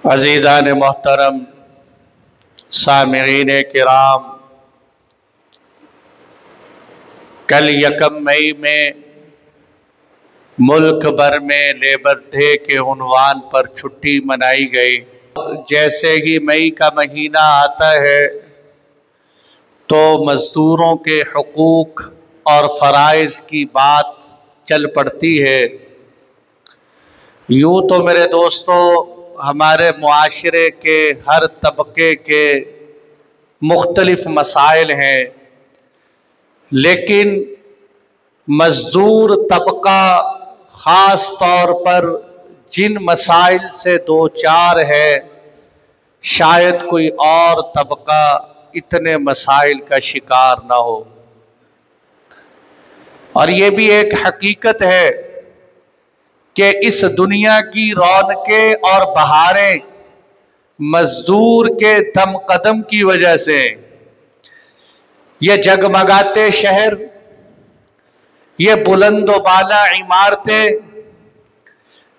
عزیزان محترم، سامعین کرام، کل یکم مئی میں ملک بھر میں لیبر ڈے کے عنوان پر چھٹی منائی گئی۔ جیسے ہی مئی کا مہینہ آتا ہے تو مزدوروں کے حقوق اور فرائض کی بات چل پڑتی ہے۔ یوں تو میرے دوستو ہمارے معاشرے کے ہر طبقے کے مختلف مسائل ہیں، لیکن مزدور طبقہ خاص طور پر جن مسائل سے دوچار ہے شاید کوئی اور طبقہ اتنے مسائل کا شکار نہ ہو۔ اور یہ بھی ایک حقیقت ہے کہ اس دنیا کی رونقیں اور بہاریں مزدور کے دم قدم کی وجہ سے، یہ جگمگاتے شہر، یہ بلند و بالا عمارتیں،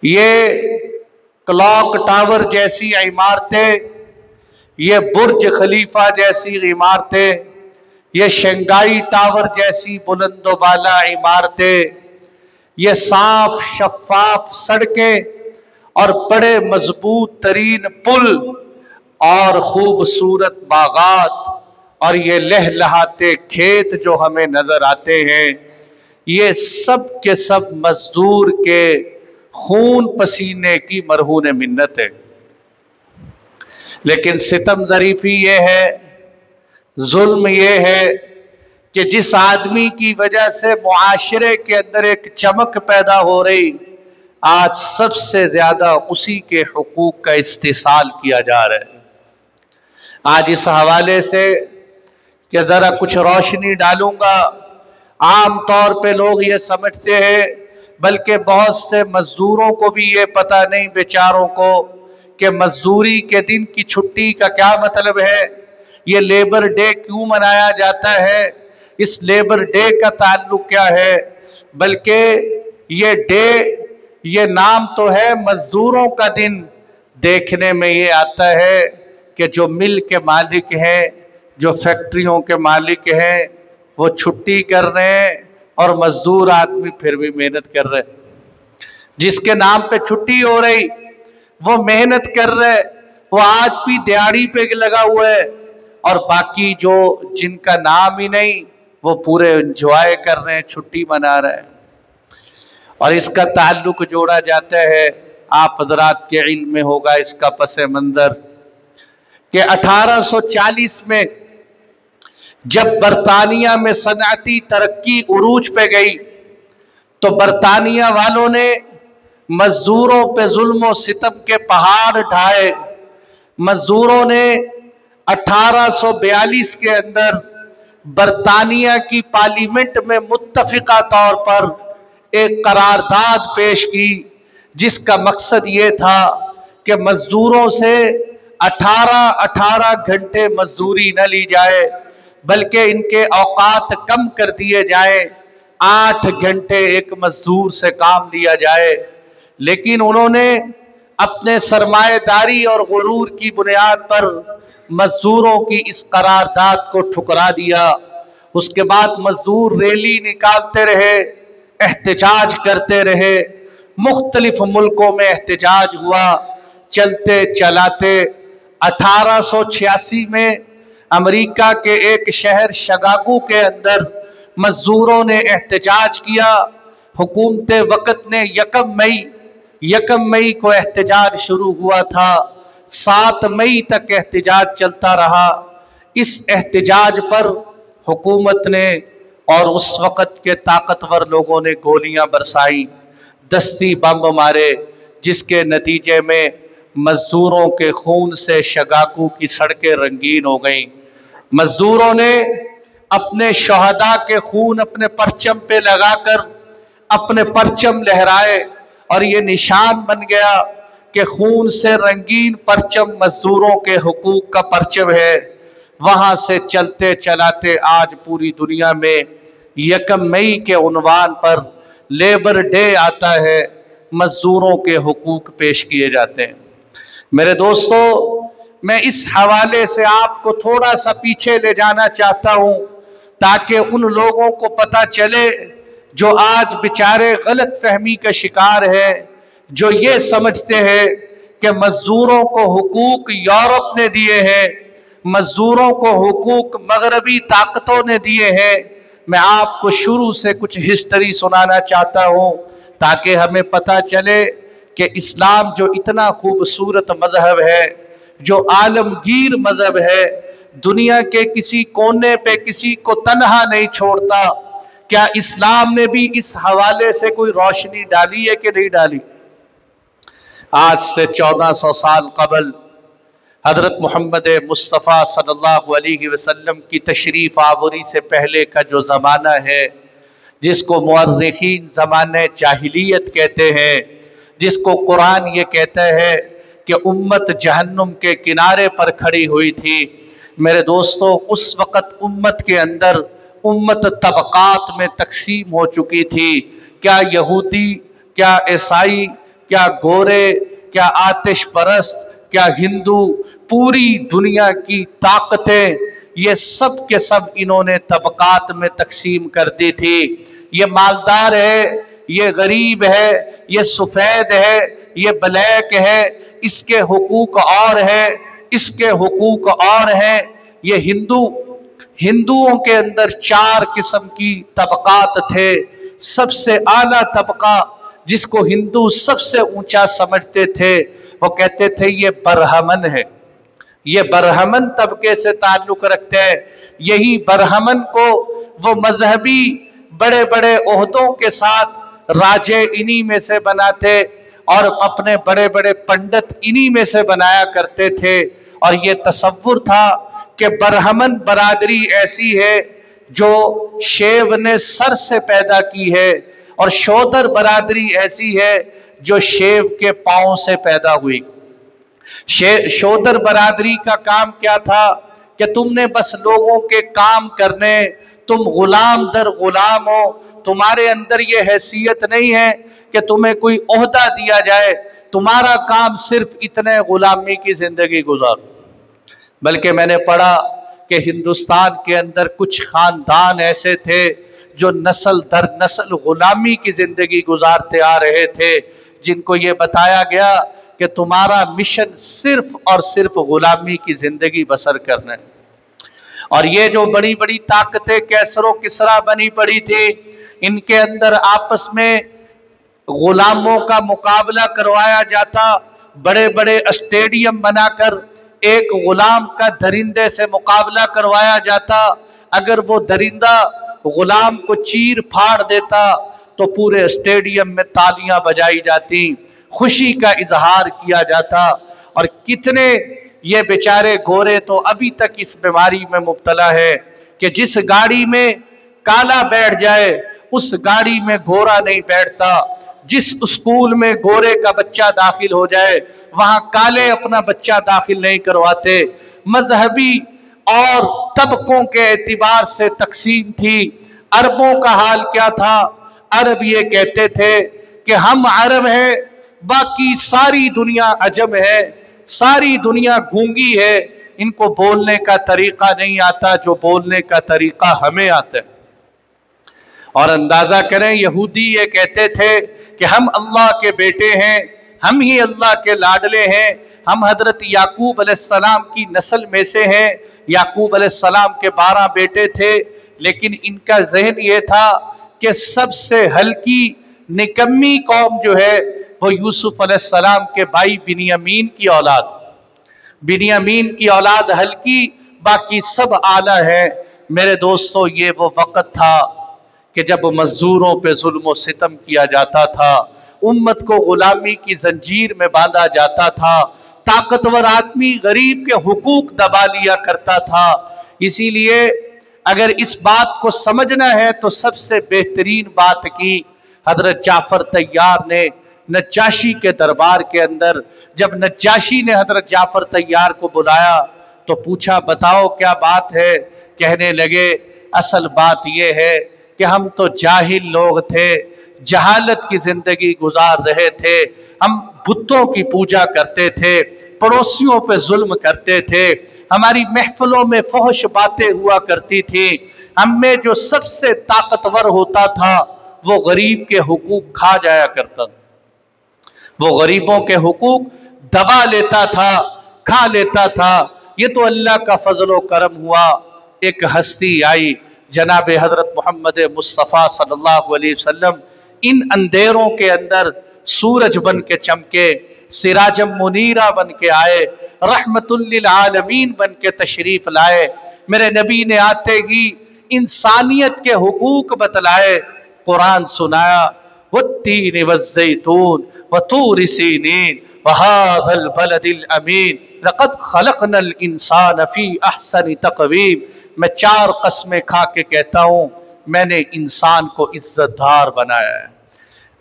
یہ کلاک ٹاور جیسی عمارتیں، یہ برج خلیفہ جیسی عمارتیں، یہ شنگھائی ٹاور جیسی بلند و بالا عمارتیں، یہ صاف شفاف سڑکیں اور بڑے مضبوط ترین پل اور خوبصورت باغات اور یہ لہلہاتے کھیت جو ہمیں نظر آتے ہیں، یہ سب کے سب مزدور کے خون پسینے کی مرہون منت ہے۔ لیکن ستم ظریفی یہ ہے، ظلم یہ ہے کہ جس آدمی کی وجہ سے معاشرے کے اندر ایک چمک پیدا ہو رہی، آج سب سے زیادہ اسی کے حقوق کا استحصال کیا جا رہا ہے۔ آج اس حوالے سے کہ ذرا کچھ روشنی ڈالوں گا، عام طور پہ لوگ یہ سمجھتے ہیں، بلکہ بہت سے مزدوروں کو بھی یہ پتہ نہیں بیچاروں کو کہ مزدوری کے دن کی چھٹی کا کیا مطلب ہے، یہ لیبر ڈے کیوں منایا جاتا ہے، اس لیبر ڈے کا تعلق کیا ہے۔ بلکہ یہ ڈے، یہ نام تو ہے مزدوروں کا دن، دیکھنے میں یہ آتا ہے کہ جو مل کے مالک ہیں، جو فیکٹریوں کے مالک ہیں، وہ چھٹی کر رہے ہیں اور مزدور آدمی پھر بھی محنت کر رہے۔ جس کے نام پہ چھٹی ہو رہی وہ محنت کر رہے، وہ آج بھی دیہڑی پہ لگا ہوا ہے، اور باقی جو جن کا نام ہی نہیں وہ پورے انجوائے کر رہے ہیں، چھٹی منا رہے ہیں۔ اور اس کا تعلق جوڑا جاتا ہے، آپ حضرات کے علم میں ہوگا اس کا پس منظر، کہ 1840 میں جب برطانیہ میں صنعتی ترقی عروج پہ گئی تو برطانیہ والوں نے مزدوروں پہ ظلم و ستم کے پہاڑ ڈھائے۔ مزدوروں نے 1842 کے اندر برطانیہ کی پارلیمنٹ میں متفقہ طور پر ایک قرارداد پیش کی، جس کا مقصد یہ تھا کہ مزدوروں سے 18 گھنٹے مزدوری نہ لی جائے، بلکہ ان کے اوقات کم کر دیے جائیں، 8 گھنٹے ایک مزدور سے کام لیا جائے۔ لیکن انہوں نے اپنے سرمایہ داری اور غرور کی بنیاد پر مزدوروں کی اس قرارداد کو ٹھکرا دیا۔ اس کے بعد مزدور ریلی نکالتے رہے، احتجاج کرتے رہے، مختلف ملکوں میں احتجاج ہوا، چلتے چلاتے 1886 میں امریکہ کے ایک شہر شکاگو کے اندر مزدوروں نے احتجاج کیا۔ حکومت وقت نے یکم مئی کو احتجاج شروع ہوا تھا، 7 مئی تک احتجاج چلتا رہا۔ اس احتجاج پر حکومت نے اور اس وقت کے طاقتور لوگوں نے گولیاں برسائی، دستی بم مارے، جس کے نتیجے میں مزدوروں کے خون سے شکاگو کی سڑکیں رنگین ہو گئیں۔ مزدوروں نے اپنے شہداء کے خون اپنے پرچم پہ لگا کر اپنے پرچم لہرائے، اور یہ نشان بن گیا کہ خون سے رنگین پرچم مزدوروں کے حقوق کا پرچم ہے۔ وہاں سے چلتے چلاتے آج پوری دنیا میں یکم مئی کے عنوان پر لیبر ڈے آتا ہے، مزدوروں کے حقوق پیش کیے جاتے ہیں۔ मेरे दोस्तों, मैं इस हवाले से आपको थोड़ा सा पीछे ले जाना चाहता हूं ताकि उन लोगों को पता चले जो आज बेचारे गलत फहमी का शिकार है, जो ये समझते हैं कि मजदूरों को हुकूक यूरोप ने दिए हैं, मजदूरों को हुकूक मगरबी ताकतों ने दिए हैं। मैं आपको शुरू से कुछ हिस्ट्री सुनाना चाहता हूं ताकि हमें पता चले कि इस्लाम जो इतना खूबसूरत मजहब है, जो आलमगीर मजहब है, दुनिया के किसी कोने पे किसी को तन्हा नहीं छोड़ता, क्या इस्लाम ने भी इस हवाले से कोई रोशनी डाली है कि नहीं डाली? आज से 1400 साल कबल हजरत मोहम्मद मुस्तफ़ा सल्लल्लाहु अलैहि वसल्लम की तशरीफ़ आवरी से पहले का जो ज़माना है, जिसको मुअर्रिखीन ज़माने जाहिलियत कहते हैं, जिसको कुरान ये कहता है कि उम्मत जहन्नुम के किनारे पर खड़ी हुई थी। मेरे दोस्तों, उस वक़्त उम्मत के अंदर उम्मत तबक़ात में तकसीम हो चुकी थी। क्या यहूदी, क्या ईसाई, क्या गोरे, क्या आतिश परस्त, क्या हिंदू, पूरी दुनिया की ताकतें, ये सब के सब इन्होंने तबक़ात में तकसीम कर दी थी। ये मालदार है, ये गरीब है, ये सफ़ेद है, ये ब्लैक है, इसके हुकूक और है, इसके हुकूक और हैं। ये हिंदुओं के अंदर 4 किस्म की तबक़ात थे। सबसे आला तबका जिसको हिंदू सबसे ऊंचा समझते थे, वो कहते थे ये बरहमन है, ये बरहमन तबके से ताल्लुक़ रखते हैं। यही बरहमन को वो मजहबी बड़े बड़े ओहदों के साथ राजे इन्हीं में से बनाते और अपने बड़े बड़े पंडित इन्हीं में से बनाया करते थे। और ये तसव्वुर था कि बरहमन बरादरी ऐसी है जो शेव ने सर से पैदा की है, और शोदर बरादरी ऐसी है जो शेव के पाँव से पैदा हुई। शोदर बरादरी का काम क्या था कि तुमने बस लोगों के काम करने, तुम गुलाम दर गुलाम हो, तुम्हारे अंदर ये हैसियत नहीं है कि तुम्हें कोई ओहदा दिया जाए, तुम्हारा काम सिर्फ इतने गुलामी की जिंदगी गुजारो। बल्कि मैंने पढ़ा कि हिंदुस्तान के अंदर कुछ खानदान ऐसे थे जो नस्ल दर नस्ल गुलामी की जिंदगी गुजारते आ रहे थे, जिनको ये बताया गया कि तुम्हारा मिशन सिर्फ और सिर्फ गुलामी की जिंदगी बसर करना है। और ये जो बड़ी बड़ी ताकतें कैसरो किसरा बनी पड़ी थी, इनके अंदर आपस में गुलामों का मुकाबला करवाया जाता। बड़े बड़े स्टेडियम बनाकर एक गुलाम का दरिंदे से मुकाबला करवाया जाता। अगर वो दरिंदा गुलाम को चीर फाड़ देता तो पूरे स्टेडियम में तालियां बजाई जाती, खुशी का इजहार किया जाता। और कितने ये बेचारे गोरे तो अभी तक इस बीमारी में मुब्तला है कि जिस गाड़ी में काला बैठ जाए उस गाड़ी में गोरा नहीं बैठता, जिस स्कूल में गोरे का बच्चा दाखिल हो जाए वहां काले अपना बच्चा दाखिल नहीं करवाते। मजहबी और तबकों के एतबार से तकसीम थी। अरबों का हाल क्या था? अरब ये कहते थे कि हम अरब हैं, बाकी सारी दुनिया अजम है, सारी दुनिया गूंगी है, इनको बोलने का तरीका नहीं आता जो बोलने का तरीका हमें आता है। और अंदाजा करें, यहूदी ये कहते थे कि हम अल्लाह के बेटे हैं, हम ही अल्लाह के लाडले हैं, हम हजरत याकूब अलैहिस्सलाम की नस्ल में से हैं। याकूब अलैहिस्सलाम के 12 बेटे थे, लेकिन इनका जहन ये था कि सबसे हल्की निकम्मी कौम जो है वो यूसुफ अलैहिस्सलाम के भाई बिन्यामीन की औलाद, बिन्यामीन की औलाद हल्की, बाकी सब आला है। मेरे दोस्तों, ये वो वक़्त था कि जब मजदूरों पे जुल्म व सितम किया जाता था, उम्मत को गुलामी की जंजीर में बांधा जाता था, ताकतवर आदमी गरीब के हुकूक दबा लिया करता था। इसीलिए अगर इस बात को समझना है तो सबसे बेहतरीन बात की हजरत जाफर तैयार ने नज्जाशी के दरबार के अंदर। जब नज्जाशी ने हजरत जाफर तैयार को बुलाया तो पूछा, बताओ क्या बात है? कहने लगे, असल बात यह है कि हम तो जाहिल लोग थे, जहालत की जिंदगी गुजार रहे थे, हम बुतों की पूजा करते थे, पड़ोसियों पे जुल्म करते थे, हमारी महफिलों में फहश बातें हुआ करती थी। हम में जो सबसे ताकतवर होता था वो गरीब के हुकूक खा जाया करता, वो गरीबों के हुकूक दबा लेता था, खा लेता था। ये तो अल्लाह का फजल व करम हुआ। एक हस्ती आई जनाब हजरत मोहम्मद मुस्तफ़ा सल्लल्लाहु अलैहि वसल्लम, इन अंधेरों के अंदर सूरज बन के चमके, सिराजम मुनीरा बन के आए, रहमतुल लिल आलमीन बन के तशरीफ लाए। मेरे नबी ने आते ही इंसानियत के हुकूक बतलाए, कुरान सुनाया, वत्तीन वज़्ज़ैतून वतूर सीनीन वहाज़ल बलदिल अमीन लक़द खलक़नल इंसान फ़ी अहसनि तक़वीम। मैं 4 कसमें खा के कहता हूँ, मैंने इंसान को इज्जतदार बनाया है।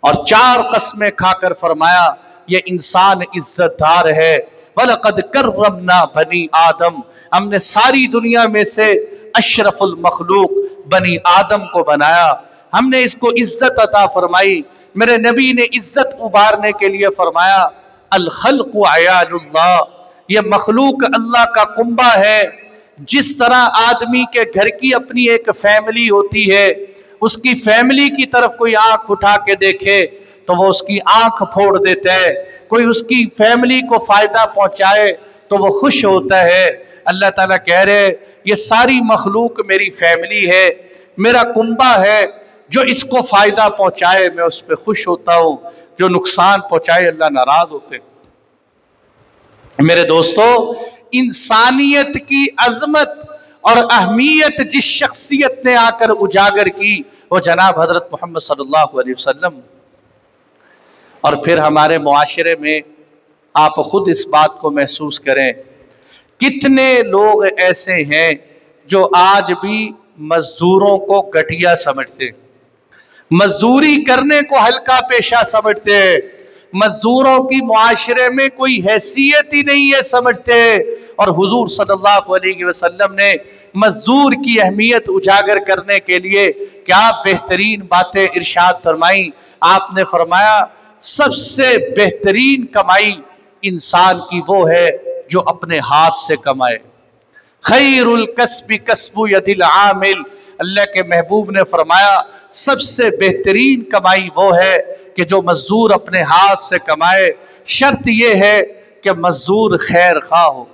और 4 कसमें खाकर फरमाया, ये इंसान इज्जतदार है। वलक़द कर्रमना बनी आदम, हमने सारी दुनिया में से अशरफुल मखलूक बनी आदम को बनाया, हमने इसको इज्जत अता फरमाई। मेरे नबी ने इज्जत उभारने के लिए फरमाया, अल खल्क़ु अयालुल्लाह, ये मखलूक अल्लाह का कुंबा है। जिस तरह आदमी के घर की अपनी एक फैमिली होती है, उसकी फैमिली की तरफ कोई आंख उठा के देखे तो वो उसकी आंख फोड़ देता है, कोई उसकी फैमिली को फायदा पहुंचाए तो वो खुश होता है। अल्लाह ताला कह रहे, ये सारी मखलूक मेरी फैमिली है, मेरा कुंबा है, जो इसको फायदा पहुंचाए मैं उस पर खुश होता हूँ, जो नुकसान पहुंचाए अल्लाह नाराज होते। मेरे दोस्तों, इंसानियत की अजमत और अहमियत जिस शख्सियत ने आकर उजागर की वो जनाब हजरत मोहम्मद सल्लल्लाहु अलैहि वसल्लम। और फिर हमारे मुआशरे में आप खुद इस बात को महसूस करें, कितने लोग ऐसे हैं जो आज भी मजदूरों को घटिया समझते, मजदूरी करने को हल्का पेशा समझते, मजदूरों की मुआशरे में कोई हैसियत ही नहीं है समझते। और हुजूर सल्लल्लाहु अलैहि वसल्लम ने मजदूर की अहमियत उजागर करने के लिए क्या बेहतरीन बातें इरशाद फरमाई। आपने फरमाया, सबसे बेहतरीन कमाई इंसान की वो है जो अपने हाथ से कमाए। खैरुल कस्बी कस्बु यदिल आमिल, अल्लाह के महबूब ने फरमाया सबसे बेहतरीन कमाई वो है कि जो मजदूर अपने हाथ से कमाए। शर्त यह है कि मजदूर खैर खा हो,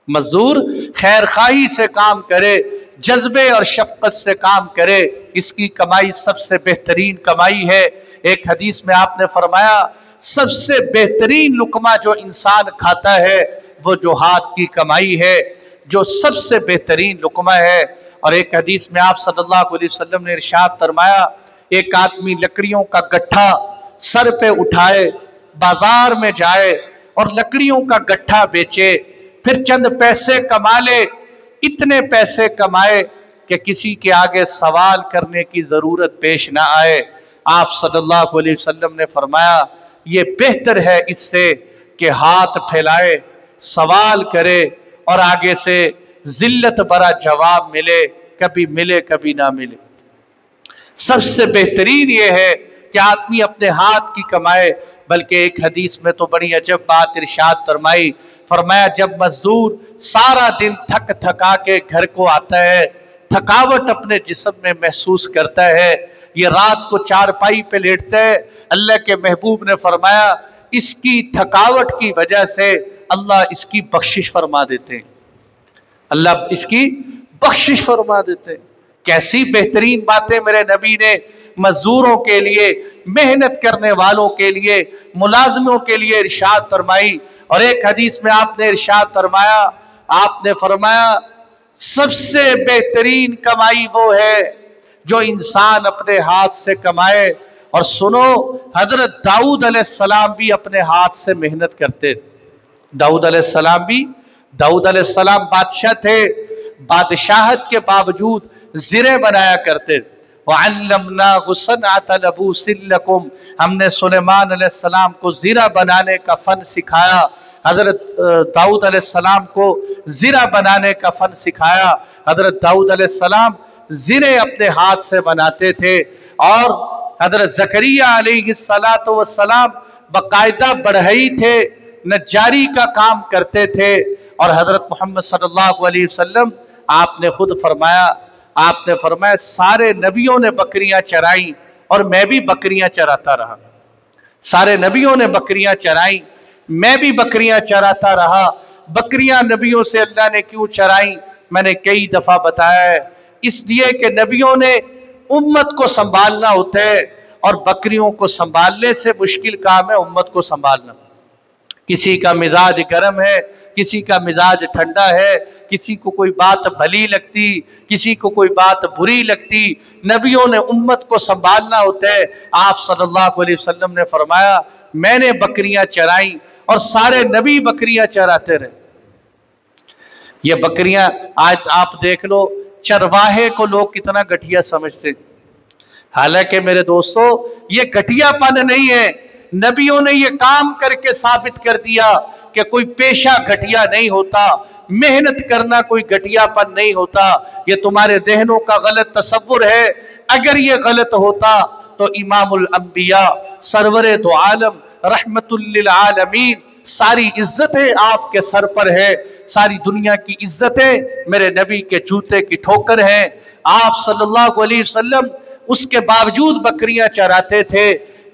मजदूर खैर खाही से काम करे, जज्बे और शफकत से काम करे, इसकी कमाई सबसे बेहतरीन कमाई है। एक हदीस में आपने फरमाया, सबसे बेहतरीन लुकमा जो इंसान खाता है वो जो हाथ की कमाई है, जो सबसे बेहतरीन लुकमा है। और एक हदीस में आप सल्लल्लाहु अलैहि वसल्लम ने इरशाद फरमाया, एक आदमी लकड़ियों का गट्ठा सर पे उठाए, बाजार में जाए और लकड़ियों का गट्ठा बेचे, फिर चंद पैसे कमा ले, इतने पैसे कमाए कि किसी के आगे सवाल करने की जरूरत पेश ना आए। आप सल्लल्लाहु अलैहि वसल्लम ने फरमाया, ये बेहतर है इससे कि हाथ फैलाए, सवाल करे और आगे से जिल्लत भरा जवाब मिले, कभी मिले कभी ना मिले। सबसे बेहतरीन ये है कि आदमी अपने हाथ की कमाए। बल्कि एक हदीस में तो बड़ी अजब बात इरशाद फरमाई, फरमाया जब मजदूर सारा दिन थक थका के घर को आता है, थकावट अपने जिस्म में महसूस करता है, ये रात को चारपाई पे लेटता है, अल्लाह के महबूब ने फरमाया इसकी थकावट की वजह से अल्लाह इसकी बख्शिश फरमा देते हैं, अल्लाह इसकी बख्शिश फरमा देते हैं। कैसी बेहतरीन बातें मेरे नबी ने मजदूरों के लिए, मेहनत करने वालों के लिए, मुलाजमों के लिए इरशाद फरमाई। और एक हदीस में आपने इरशाद फरमाया, आपने फरमाया सबसे बेहतरीन कमाई वो है जो इंसान अपने हाथ से कमाए। और सुनो, हजरत दाऊद अलैहिस्सलाम भी अपने हाथ से मेहनत करते। दाऊद अलैहिस्सलाम बादशाह थे, बादशाहत के बावजूद ज़िरे बनाया करते। वअल्लमनाहु सनअत लबूसिन लकुम, हमने सुलेमान अलैहिस्सलाम को ज़िरा बनाने का फ़न सिखाया। हज़रत दाऊद अलैहिस्सलाम को ज़िरा बनाने का फ़न सिखाया। हज़रत दाऊद अलैहिस्सलाम ज़िरे अपने हाथ से बनाते थे। और हज़रत ज़करिया अलैहिस्सलातु वस्सलाम बाकायदा बढ़ई थे, نجاری کا کام کرتے تھے، اور حضرت محمد صلی اللہ علیہ وسلم آپ نے خود فرمایا سارے نبیوں نے بکریاں چرائیں اور میں بھی بکریاں چراتا رہا۔ سارے نبیوں نے بکریاں چرائیں، میں بھی بکریاں چراتا رہا۔ بکریاں نبیوں سے اللہ نے کیوں چرائیں؟ میں نے کئی دفعہ بتایا ہے، اس لیے کہ نبیوں نے امت کو سنبھالنا ہوتا ہے، اور بکریوں کو سنبھالنے سے مشکل کام ہے امت کو سنبھالنا۔ کسی کا مزاج گرم ہے، کسی کا مزاج ٹھنڈا ہے، کسی کو کوئی بات بھلی لگتی، کسی کو کوئی بات بری لگتی۔ نبیوں نے امت کو سنبھالنا ہوتا ہے۔ آپ صلی اللہ علیہ وسلم نے فرمایا میں نے بکریاں چرائیں اور سارے نبی بکریاں چراتے رہے۔ یہ بکریاں آج آپ دیکھ لو، چرواہے کو لوگ کتنا گھٹیا سمجھتے، حالانکہ میرے دوستو یہ گھٹیا پن نہیں ہے۔ نبیوں نے یہ کام کر کے ثابت کر دیا کہ کوئی پیشہ گھٹیا نہیں ہوتا، محنت کرنا کوئی گھٹیا پن نہیں ہوتا۔ یہ تمہارے ذہنوں کا غلط تصور ہے۔ اگر یہ غلط ہوتا تو امام الانبیاء سرور دو عالم رحمت للعالمین ساری عزتیں آپ کے سر پر ہے، ساری دنیا کی عزتیں میرے نبی کے جوتے کی ٹھوکر ہیں۔ آپ صلی اللہ علیہ وسلم اس کے باوجود بکریاں چراتے تھے۔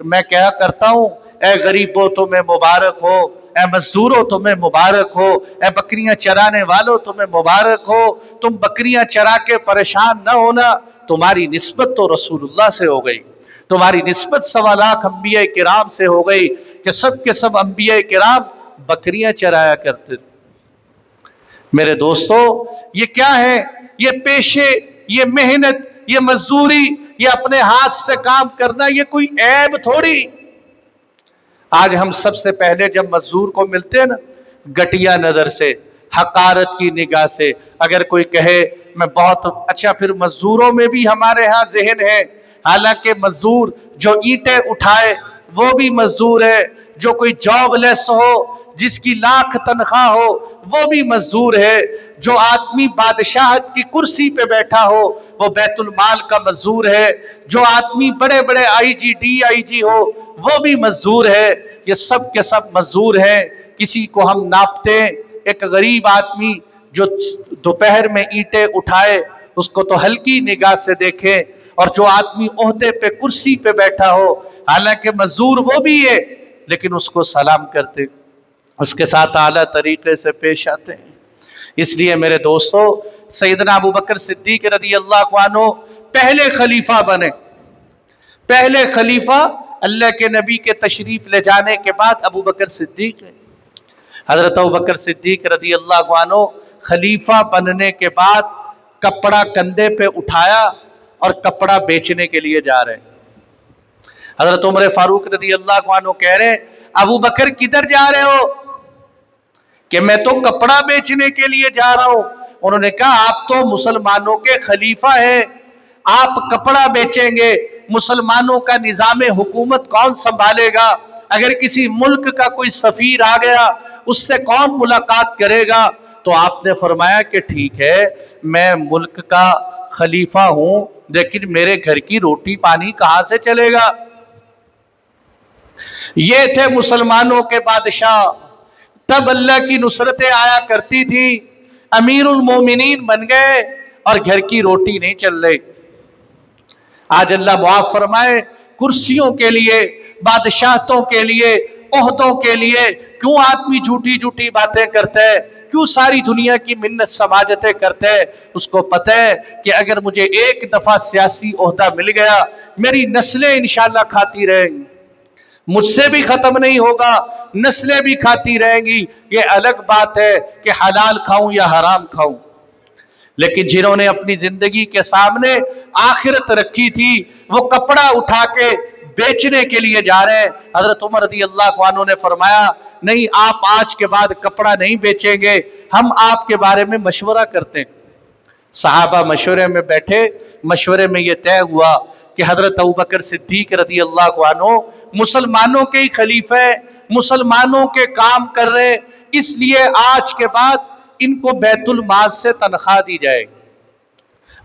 میں کہا کرتا ہوں اے غریبوں تمہیں مبارک ہو، اے مزدوروں تمہیں مبارک ہو، اے بکریاں چرانے والوں تمہیں مبارک ہو۔ تم بکریاں چرا کے پریشان نہ ہونا، تمہاری نسبت تو رسول اللہ سے ہو گئی، تمہاری نسبت 1.25 لاکھ انبیاء کرام سے ہو گئی کہ سب کے سب انبیاء کرام بکریاں چرایا کرتے۔ میرے دوستو یہ کیا ہے؟ یہ پیشے، یہ محنت، یہ مزدوری، یہ اپنے ہاتھ سے کام کرنا، یہ کوئی عیب تھوڑی۔ آج ہم سب سے پہلے جب مزدور کو ملتے ہیں نا، گھٹیا نظر سے، حقارت کی نگاہ سے، اگر کوئی کہے میں بہت اچھا، پھر مزدوروں میں بھی ہمارے ہاں ذہن ہے، حالانکہ مزدور جو اینٹیں اٹھائے وہ بھی مزدور ہے، جو کوئی جاب لیس ہو، جس کی لاکھ تنخواہ ہو وہ بھی مزدور ہے، جو آدمی بادشاہت کی کرسی پہ بیٹھا ہو وہ بیت المال کا مزدور ہے، جو آدمی بڑے بڑے آئی جی ڈی آئی جی ہو وہ بھی مزدور ہے۔ یہ سب کے سب مزدور ہیں۔ کسی کو ہم ناپتے ہیں، ایک غریب آدمی جو دوپہر میں اینٹیں اٹھائے اس کو تو ہلکی نگاہ سے دیکھیں، اور جو آدمی عہدے پہ کرسی پہ بیٹھا ہو حالانکہ مزدور وہ بھی ہے لیکن اس کو سلام کرتے، اس کے ساتھ اعلیٰ طریقے سے پیش آتے ہیں۔ اس لیے میرے دوستو سیدنا ابو بکر صدیق رضی اللہ عنہ پہلے خلیفہ بنے۔ پہلے خلیفہ اللہ کے نبی کے تشریف لے جانے کے بعد ابو بکر صدیق ہے۔ حضرت ابو بکر صدیق رضی اللہ عنہ خلیفہ بننے کے بعد کپڑا کندھے پہ اٹھایا اور کپڑا بیچنے کے لیے جا رہے ہیں۔ حضرت عمر فاروق رضی اللہ عنہ کہہ رہے ہیں ابو بکر کدھر جا رہے ہو؟ کہ میں تو کپڑا بیچنے کے لیے جا رہا ہوں۔ انہوں نے کہا آپ تو مسلمانوں کے خلیفہ ہیں، آپ کپڑا بیچیں گے، مسلمانوں کا نظام حکومت کون سنبھالے گا؟ اگر کسی ملک کا کوئی سفیر آ گیا اس سے کون ملاقات کرے گا؟ تو آپ نے فرمایا کہ ٹھیک ہے میں ملک کا خلیفہ ہوں لیکن میرے گھر کی روٹی پانی کہاں سے چلے گا؟ یہ تھے مسلمانوں کے بادشاہ، تب اللہ کی نصرتیں آیا کرتی تھی، امیر المومنین بن گئے اور گھر کی روٹی نہیں چل رہی۔ آج اللہ معاف فرمائے، کرسیوں کے لیے، بادشاہتوں کے لیے، عہدوں کے لیے کیوں آدمی جھوٹی جھوٹی باتیں کرتا ہے، کیوں ساری دنیا کی منت سماجتیں کرتے ہیں؟ اس کو پتہ ہے کہ اگر مجھے ایک دفعہ سیاسی عہدہ مل گیا میری نسلیں انشاءاللہ کھاتی رہیں گی، مجھ سے بھی ختم نہیں ہوگا، نسلیں بھی کھاتی رہیں گی۔ یہ الگ بات ہے کہ حلال کھاؤں یا حرام کھاؤں، لیکن جنہوں نے اپنی زندگی کے سامنے آخرت رکھی تھی وہ کپڑا اٹھا کے بیچنے کے لیے جا رہے ہیں۔ حضرت عمر رضی اللہ عنہ نے فرمایا نہیں آپ آج کے بعد کپڑا نہیں بیچیں گے، ہم آپ کے بارے میں مشورہ کرتے ہیں۔ صحابہ مشورے میں بیٹھے، مشورے میں یہ طے ہوا کہ حضرت ابوبکر صدیق رضی اللہ عنہ مسلمانوں کے ہی خلیفہ، مسلمانوں کے کام کر رہے، اس لیے آج کے بعد ان کو بیت المال سے تنخواہ دی جائے گی۔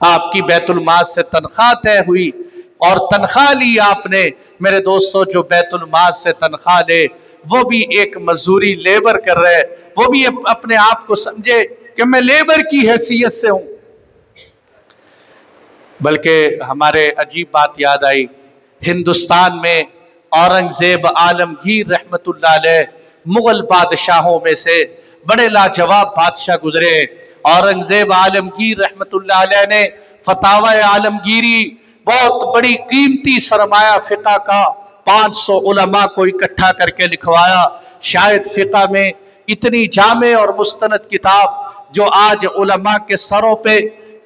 آپ کی بیت المال سے تنخواہ طے ہوئی اور تنخواہ لی آپ نے۔ میرے دوستو جو بیت المال سے تنخواہ لے وہ بھی ایک مزدوری لیبر کر رہے ہیں، وہ بھی اپنے آپ کو سمجھے کہ میں لیبر کی حیثیت سے ہوں۔ بلکہ ہمارے عجیب بات یاد آئی، ہندوستان میں اورنگزیب عالمگیر رحمت اللہ علیہ مغل بادشاہوں میں سے بڑے لاجواب بادشاہ گزرے۔ اورنگزیب عالمگیر رحمت اللہ علیہ نے فتاوی عالمگیری، بہت بڑی قیمتی سرمایہ فقہ کا 500 علماء کو اکٹھا کر کے لکھوایا۔ شاید فقہ میں اتنی جامع اور مستند کتاب جو آج علماء کے سروں پہ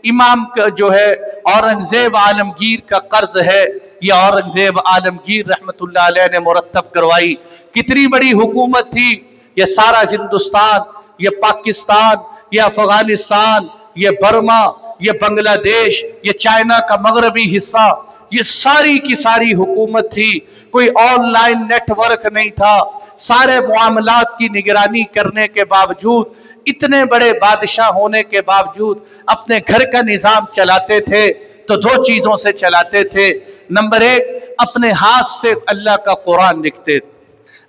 امام جو ہے اورنگزیب عالمگیر کا قرض ہے، یہ اورنگزیب عالمگیر رحمت اللہ علیہ نے مرتب کروائی۔ کتنی بڑی حکومت تھی، یہ سارا ہندوستان، یہ پاکستان، یہ افغانستان، یہ برما، یہ بنگلہ دیش، یہ چائنا کا مغربی حصہ، یہ ساری کی ساری حکومت تھی۔ کوئی آن لائن نیٹ ورک نہیں تھا، سارے معاملات کی نگرانی کرنے کے باوجود، اتنے بڑے بادشاہ ہونے کے باوجود اپنے گھر کا نظام چلاتے تھے تو دو چیزوں سے چلاتے تھے۔ نمبر ایک، اپنے ہاتھ سے اللہ کا قرآن لکھتے تھے،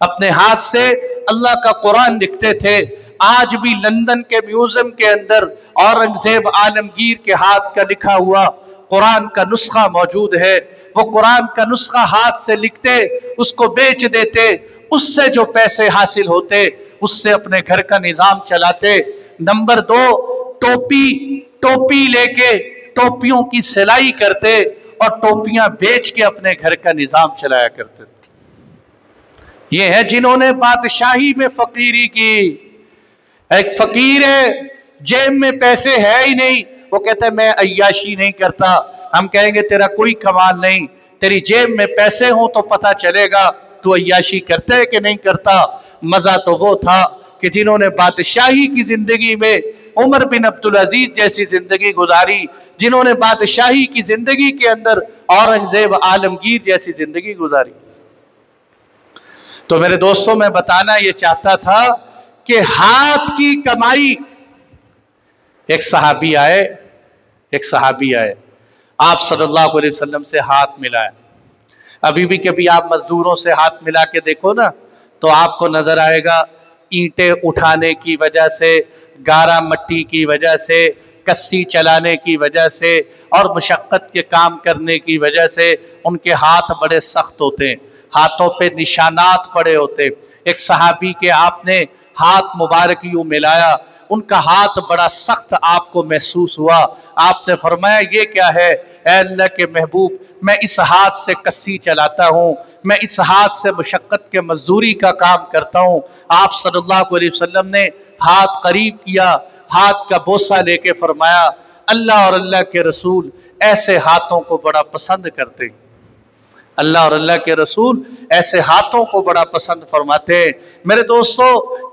اپنے ہاتھ سے اللہ کا قرآن لکھتے تھے۔ آج بھی لندن کے میوزیم کے اندر اورنگزیب عالمگیر کے ہاتھ کا لکھا ہوا قرآن کا نسخہ موجود ہے۔ وہ قرآن کا نسخہ ہاتھ سے لکھتے، اس کو بیچ دیتے، اس سے جو پیسے حاصل ہوتے اس سے اپنے گھر کا نظام چلاتے۔ نمبر دو، ٹوپی لے کے ٹوپیوں کی سلائی کرتے اور ٹوپیاں بیچ کے اپنے گھر کا نظام چلایا کرتے۔ یہ ہے جنہوں نے بادشاہی میں فقیری کی۔ ایک فقیر ہے، جیب میں پیسے ہے ہی نہیں، وہ کہتا ہے میں عیاشی نہیں کرتا۔ ہم کہیں گے تیرا کوئی کمال نہیں، تیری جیب میں پیسے ہوں تو پتہ چلے گا تو عیاشی کرتا ہے کہ نہیں کرتا۔ مزہ تو وہ تھا کہ جنہوں نے بادشاہی کی زندگی میں عمر بن عبدالعزیز جیسی زندگی گزاری، جنہوں نے بادشاہی کی زندگی کے اندر اورنگزیب عالمگیر جیسی زندگی گزاری۔ تو میرے دوستوں، میں بتانا یہ چاہتا تھا کہ ہاتھ کی کمائی۔ ایک صحابی آئے، آپ صلی اللہ علیہ وسلم سے ہاتھ ملائے۔ ابھی بھی کبھی آپ مزدوروں سے ہاتھ ملا کے دیکھو نا تو آپ کو نظر آئے گا اینٹیں اٹھانے کی وجہ سے، گارا مٹی کی وجہ سے، کسی چلانے کی وجہ سے اور مشقت کے کام کرنے کی وجہ سے ان کے ہاتھ بڑے سخت ہوتے ہیں، ہاتھوں پہ نشانات پڑے ہوتے۔ ایک صحابی کے آپ نے ہاتھ مبارک یوں ملایا، ان کا ہاتھ بڑا سخت آپ کو محسوس ہوا۔ آپ نے فرمایا یہ کیا ہے؟ اے اللہ کے محبوب، میں اس ہاتھ سے کسی چلاتا ہوں، میں اس ہاتھ سے مشقت کے مزدوری کا کام کرتا ہوں۔ آپ صلی اللہ علیہ وسلم نے ہاتھ قریب کیا، ہاتھ کا بوسہ لے کے فرمایا اللہ اور اللہ کے رسول ایسے ہاتھوں کو بڑا پسند کرتے ہیں، اللہ اور اللہ کے رسول ایسے ہاتھوں کو بڑا پسند فرماتے ہیں۔ میرے دوستو،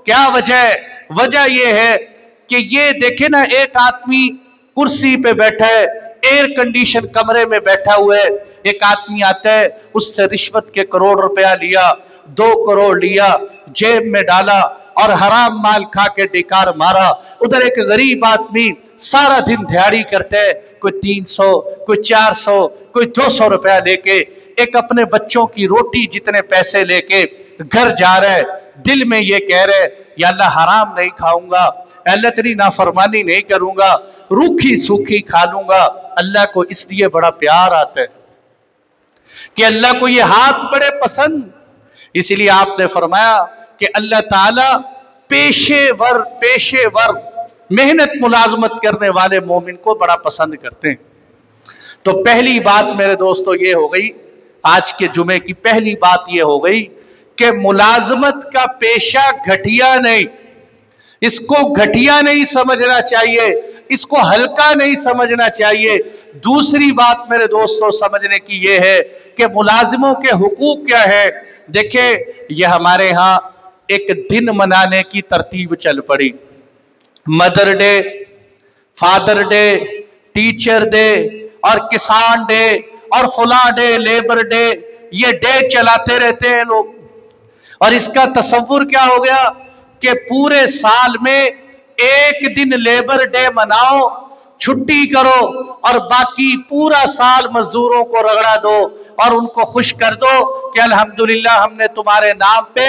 کیا وجہ ہے؟ وجہ یہ ہے کہ یہ دیکھیں نا، ایک آدمی کرسی پہ بیٹھا ہے، ایئر کنڈیشن کمرے میں بیٹھا ہوا ہے، ایک آدمی آتا ہے، اس سے رشوت کے کروڑ روپیہ لیا، 2 کروڑ لیا، جیب میں ڈالا اور حرام مال کھا کے ڈکار مارا۔ ادھر ایک غریب آدمی سارا دن دیہڑی کرتا ہے، کوئی 300، کوئی 400، کوئی 200 روپیہ لے کے، ایک اپنے بچوں کی روٹی جتنے پیسے لے کے گھر جا رہا ہے، دل میں یہ کہہ رہے یا اللہ حرام نہیں کھاؤں گا، اللہ تیری نافرمانی نہیں کروں گا، روکھی سوکھی کھا لوں گا۔ اللہ کو اس لیے بڑا پیار آتا ہے کہ اللہ کو یہ ہاتھ بڑے پسند، اس لیے آپ نے فرمایا کہ اللہ تعالی پیشے ور محنت ملازمت کرنے والے مومن کو بڑا پسند کرتے ہیں۔ تو پہلی بات میرے دوستو یہ ہو گئی، آج کے جمعے کی پہلی بات یہ ہو گئی کہ ملازمت کا پیشہ گھٹیا نہیں، اس کو گھٹیا نہیں سمجھنا چاہیے، اس کو ہلکا نہیں سمجھنا چاہیے۔ دوسری بات میرے دوستوں سمجھنے کی یہ ہے کہ ملازموں کے حقوق کیا ہے۔ دیکھیں، یہ ہمارے ہاں ایک دن منانے کی ترتیب چل پڑی، mother day, father day, teacher day اور کسان ڈے اور فلاں ڈے، لیبر ڈے، یہ ڈے چلاتے رہتے ہیں لوگ۔ اور اس کا تصور کیا ہو گیا کہ پورے سال میں ایک دن لیبر ڈے مناؤ، छुट्टी करो और बाकी पूरा साल मजदूरों को रगड़ा दो और उनको खुश कर दो कि अल्हम्दुलिल्लाह हमने तुम्हारे नाम पे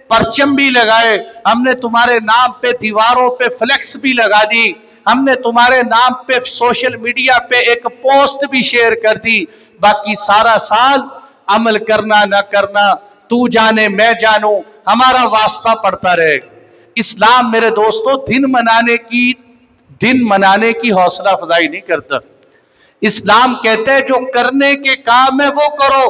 परचम भी लगाए, हमने तुम्हारे नाम पे दीवारों पे फ्लेक्स भी लगा दी, हमने तुम्हारे नाम पे सोशल मीडिया पे एक पोस्ट भी शेयर कर दी। बाकी सारा साल अमल करना ना करना तू जाने मैं जानूं, हमारा वास्ता पड़ता रहे। इस्लाम मेरे दोस्तों दिन मनाने की हौसला अफजाई नहीं करता। इस्लाम कहते हैं जो करने के काम है वो करो।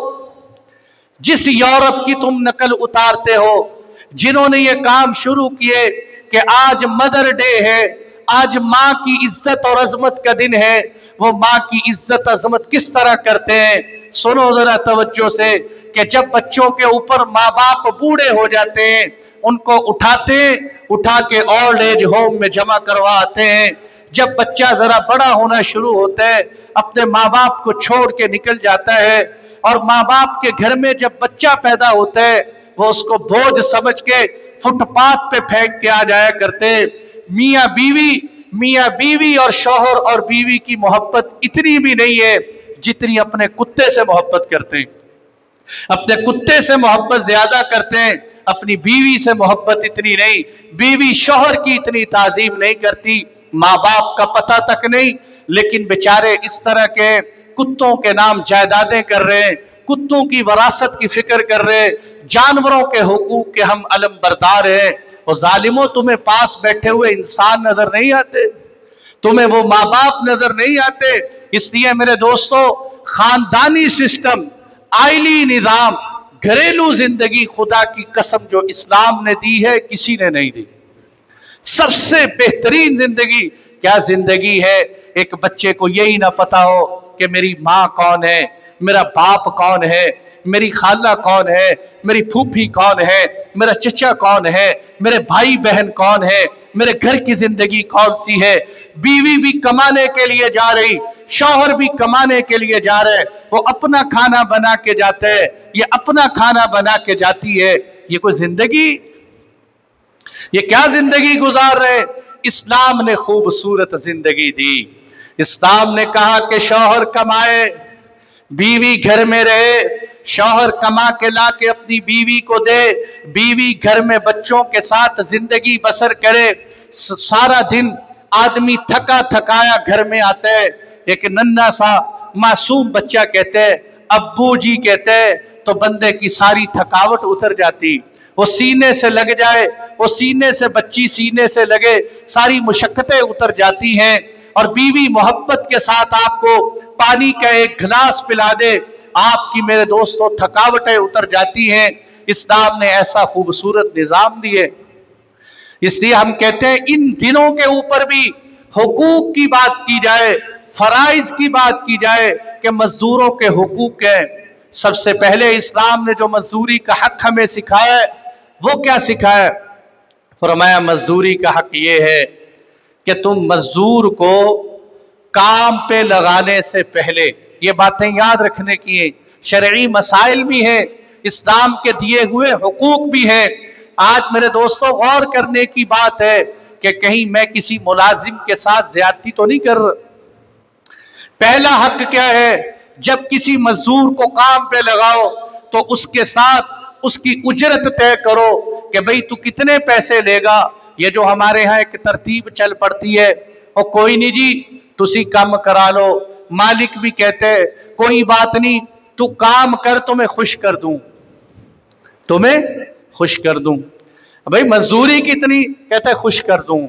जिस यूरोप की तुम नकल उतारते हो, जिन्होंने ये काम शुरू किए कि आज मदर डे है, आज माँ की इज्जत और अजमत का दिन है, वो माँ की इज्जत अजमत किस तरह करते हैं सुनो जरा तवज्जो से कि जब बच्चों के ऊपर माँ बाप बूढ़े हो जाते हैं, उनको उठा के ओल्ड एज होम में जमा करवाते हैं। जब बच्चा जरा बड़ा होना शुरू होता है, अपने माँ बाप को छोड़ के निकल जाता है और माँ बाप के घर में जब बच्चा पैदा होता है वो उसको बोझ समझ के फुटपाथ पे फेंक के आ जाया करते हैं। मियाँ बीवी और शौहर और बीवी की मोहब्बत इतनी भी नहीं है जितनी अपने कुत्ते से मोहब्बत करते हैं। अपने कुत्ते से मोहब्बत ज्यादा करते हैं, अपनी बीवी से मोहब्बत इतनी नहीं। बीवी शौहर की इतनी ताजीम नहीं करती, माँ बाप का पता तक नहीं, लेकिन बेचारे इस तरह के कुत्तों के नाम जायदादें कर रहे हैं, कुत्तों की वरासत की फिक्र कर रहे हैं, जानवरों के हुकूक के हम अलम बरदार हैं। और जालिमों, तुम्हें पास बैठे हुए इंसान नजर नहीं आते? तुम्हें वो माँ बाप नजर नहीं आते? इसलिए मेरे दोस्तों, खानदानी सिस्टम, आइली निजाम, घरेलू जिंदगी खुदा की कसम जो इस्लाम ने दी है किसी ने नहीं दी। सबसे बेहतरीन जिंदगी क्या जिंदगी है? एक बच्चे को यही ना पता हो कि मेरी माँ कौन है, मेरा बाप कौन है, मेरी खाला कौन है, मेरी फूफी कौन है, मेरा चचा कौन है, मेरे भाई बहन कौन है, मेरे घर की जिंदगी कौन सी है। बीवी भी कमाने के लिए जा रही, शौहर भी कमाने के लिए जा रहे, वो अपना खाना बना के जाते हैं, ये अपना खाना बना के जाती है। ये कोई जिंदगी? ये क्या जिंदगी गुजार रहे? इस्लाम ने खूबसूरत जिंदगी दी। इस्लाम ने कहा कि शौहर कमाए, बीवी घर में रहे, शौहर कमा के ला के अपनी बीवी को दे, बीवी घर में बच्चों के साथ जिंदगी बसर करे। सारा दिन आदमी थका थकाया घर में आता है, एक नन्हा सा मासूम बच्चा कहते हैं अब्बू जी कहते हैं, तो बंदे की सारी थकावट उतर जाती। वो सीने से लग जाए, वो सीने से बच्ची सीने से लगे, सारी मुशक्कतें उतर जाती हैं। और बीवी मोहब्बत के साथ आपको पानी का एक गिलास पिला दे, आपकी मेरे दोस्तों थकावटें उतर जाती हैं। इस्लाम ने ऐसा खूबसूरत निजाम दिए। इसलिए हम कहते हैं इन दिनों के ऊपर भी हुकूक की बात की जाए, फराइज की बात की जाए कि मजदूरों के हुकूक हैं। सबसे पहले इस्लाम ने जो मजदूरी का हक हमें सिखाया है वो क्या सिखाया? फरमाया मजदूरी का हक ये है कि तुम मजदूर को काम पे लगाने से पहले, ये बातें याद रखने की हैं, शरई मसाइल भी हैं, इस्लाम के दिए हुए हुकूक भी हैं। आज मेरे दोस्तों गौर करने की बात है कि कहीं मैं किसी मुलाजिम के साथ ज्यादती तो नहीं कर रहा। पहला हक क्या है? जब किसी मजदूर को काम पे लगाओ तो उसके साथ उसकी उजरत तय करो कि भाई तू कितने पैसे लेगा। ये जो हमारे यहाँ एक तरतीब चल पड़ती है, और कोई नहीं जी तुसी काम करा लो, मालिक भी कहते हैं कोई बात नहीं तू काम कर, तुम्हें खुश कर दूं, तुम्हें खुश कर दूं। भाई मजदूरी कितनी? कहते हैं खुश कर दूं।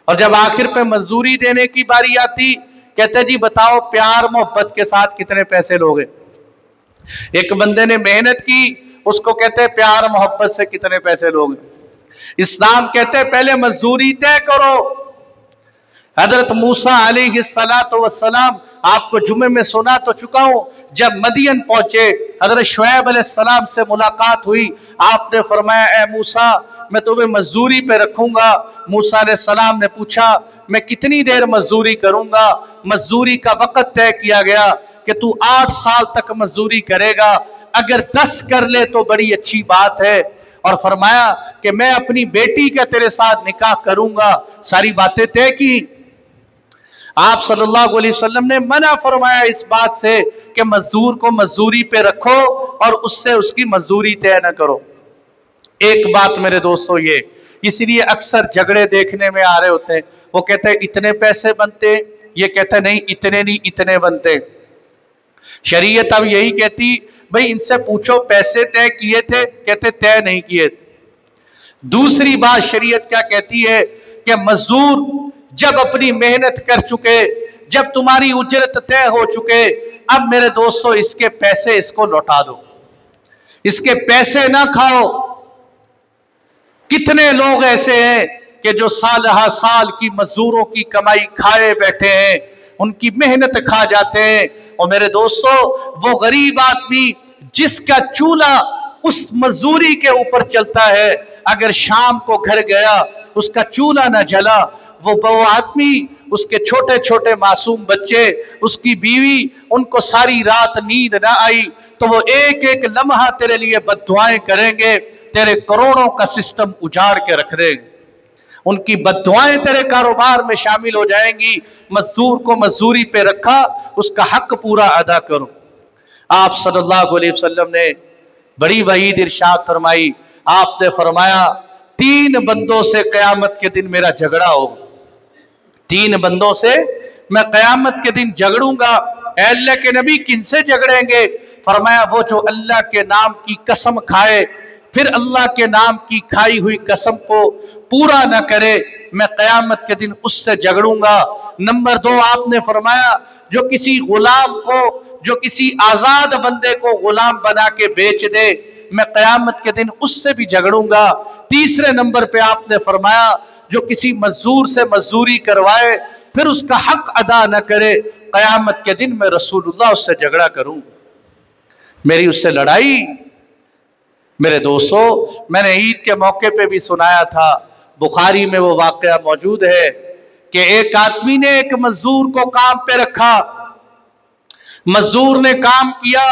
और जब आखिर पे मजदूरी देने की बारी आती, कहते जी बताओ प्यार मोहब्बत के साथ कितने पैसे लोगे। एक बंदे ने मेहनत की, उसको कहते हैं प्यार मोहब्बत से कितने पैसे लोगे। इस्लाम कहते हैं पहले मजदूरी तय करो। हजरत मूसा अलैहिस्सलातु वस्सलाम, आपको जुमे में सुना तो चुका हूं, जब मदियन पहुंचे हजरत शुएब अलैहिस्सलाम से मुलाकात हुई, आपने फरमाया ए मूसा मैं तुम्हें मजदूरी पे रखूंगा। मूसा अलैहिस्सलाम ने पूछा मैं कितनी देर मजदूरी करूंगा? मजदूरी का वक़्त तय किया गया कि तू 8 साल तक मजदूरी करेगा, अगर 10 कर ले तो बड़ी अच्छी बात है। और फरमाया कि मैं अपनी बेटी का तेरे साथ निकाह करूंगा। सारी बातें तय की। آپ صلی اللہ علیہ وسلم نے منع فرمایا اس بات سے کہ مزدور کو مزدوری پہ رکھو اور اس سے اس کی مزدوری طے نہ کرو۔ ایک بات میرے دوستو یہ، اسی لیے اکثر جھگڑے دیکھنے میں آ رہے ہوتے ہیں، وہ کہتے ہیں اتنے پیسے بنتے، یہ کہتا ہے نہیں اتنے نہیں اتنے بنتے۔ شریعت اب یہی کہتی بھئی ان سے پوچھو پیسے طے کیے تھے، کہتے طے نہیں کیے تھے۔ دوسری بات شریعت کیا کہتی ہے کہ مزدور جب اپنی محنت کر چکے، جب تمہاری اجرت طے ہو چکے، اب میرے دوستو اس کے پیسے اس کو لوٹا دو، اس کے پیسے نہ کھاؤ۔ کتنے لوگ ایسے ہیں کہ جو سالہ سال کی مزدوروں کی کمائی کھائے بیٹھے ہیں، ان کی محنت کھا جاتے ہیں۔ اور میرے دوستو وہ غریب آدمی جس کا چولہا اس مزدوری کے اوپر چلتا ہے، اگر شام کو گھر گیا اس کا چولہا نہ جلا، وہ آدمی، اس کے چھوٹے چھوٹے معصوم بچے، اس کی بیوی، ان کو ساری رات نیند نہ آئی تو وہ ایک ایک لمحہ تیرے لیے بد دعائیں کریں گے، تیرے کروڑوں کا سسٹم اجاڑ کے رکھ دیں گے۔ ان کی بد دعائیں تیرے کاروبار میں شامل ہو جائیں گی۔ مزدور کو مزدوری پہ رکھا، اس کا حق پورا ادا کرو۔ آپ صلی اللہ علیہ وسلم نے بڑی وعید ارشاد فرمائی۔ آپ نے فرمایا 3 بندوں سے قیامت کے دن میرا جھگڑا ہوگا، 3 بندوں سے میں قیامت کے دن جھگڑوں گا۔ اے اللہ کے نبی کن سے جھگڑیں گے؟ فرمایا وہ جو اللہ کے نام کی قسم کھائے پھر اللہ کے نام کی کھائی ہوئی قسم کو پورا نہ کرے، میں قیامت کے دن اس سے جھگڑوں گا۔ نمبر 2 آپ نے فرمایا جو کسی غلام کو، جو کسی آزاد بندے کو غلام بنا کے بیچ دے، میں قیامت کے دن اس سے بھی جھگڑوں گا۔ تیسرے نمبر پہ آپ نے فرمایا جو کسی مزدور سے مزدوری کروائے پھر اس کا حق ادا نہ کرے، قیامت کے دن میں رسول اللہ اس سے جھگڑا کروں، میری اس سے لڑائی۔ میرے دوستو میں نے عید کے موقع پہ بھی سنایا تھا، بخاری میں وہ واقعہ موجود ہے کہ ایک آدمی نے ایک مزدور کو کام پہ رکھا، مزدور نے کام کیا،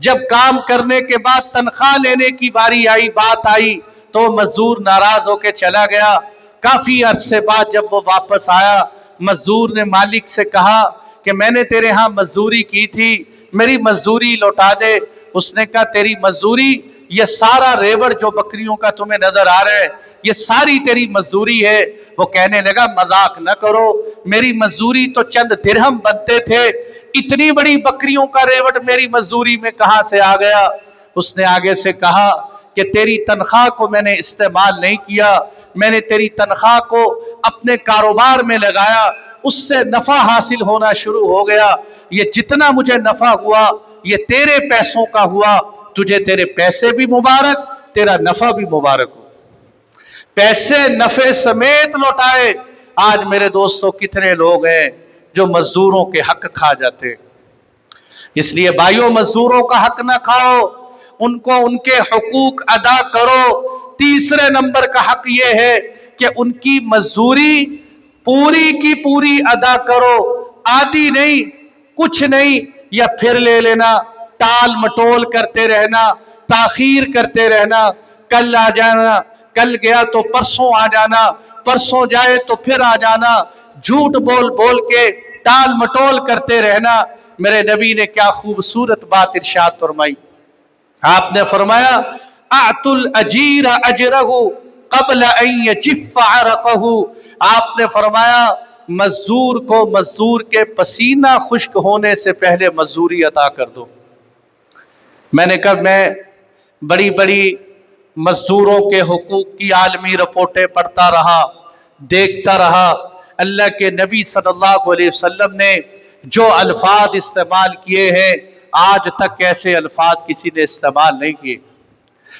جب کام کرنے کے بعد تنخواہ لینے کی باری آئی، بات آئی تو مزدور ناراض ہو کے چلا گیا۔ کافی عرصے بعد جب وہ واپس آیا، مزدور نے مالک سے کہا کہ میں نے تیرے ہاں مزدوری کی تھی، میری مزدوری لوٹا دے۔ اس نے کہا تیری مزدوری، یہ سارا ریوڑ جو بکریوں کا تمہیں نظر آ رہا ہے یہ ساری تیری مزدوری ہے۔ وہ کہنے لگا مذاق نہ کرو، میری مزدوری تو چند درہم بنتے تھے، اتنی بڑی بکریوں کا ریوڑ میری مزدوری میں کہاں سے آ گیا؟ اس نے آگے سے کہا کہ تیری تنخواہ کو میں نے استعمال نہیں کیا، میں نے تیری تنخواہ کو اپنے کاروبار میں لگایا، اس سے نفع حاصل ہونا شروع ہو گیا، یہ جتنا مجھے نفع ہوا یہ تیرے پیسوں کا ہوا، تجھے تیرے پیسے بھی مبارک، تیرا نفع بھی مبارک ہو۔ پیسے نفع سمیت لوٹائے۔ آج میرے دوستو کتنے لوگ ہیں جو مزدوروں کے حق کھا جاتے، اس لیے بھائیوں مزدوروں کا حق نہ کھاؤ، ان کو ان کے حقوق ادا کرو۔ تیسرے نمبر کا حق یہ ہے کہ ان کی مزدوری پوری کی پوری ادا کرو، آدھی نہیں، کچھ نہیں، یا پھر لے لینا، ٹال مٹول کرتے رہنا، تاخیر کرتے رہنا، کل آ جانا، کل گیا تو پرسوں آ جانا، پرسوں جائے تو پھر آ جانا، جھوٹ بول بول کے ٹال مٹول کرتے رہنا۔ میرے نبی نے کیا خوبصورت بات ارشاد فرمائی، آپ نے فرمایا اعط الاجیر اجرہ قبل ان یجف عرقہ۔ آپ نے فرمایا مزدور کو مزدور کے پسینہ خشک ہونے سے پہلے مزدوری عطا کر دو۔ میں نے کہا میں بڑی بڑی مزدوروں کے حقوق کی عالمی رپورٹیں پڑھتا رہا، دیکھتا رہا، اللہ کے نبی صلی اللہ علیہ وسلم نے جو الفاظ استعمال کیے ہیں آج تک ایسے الفاظ کسی نے استعمال نہیں کیے۔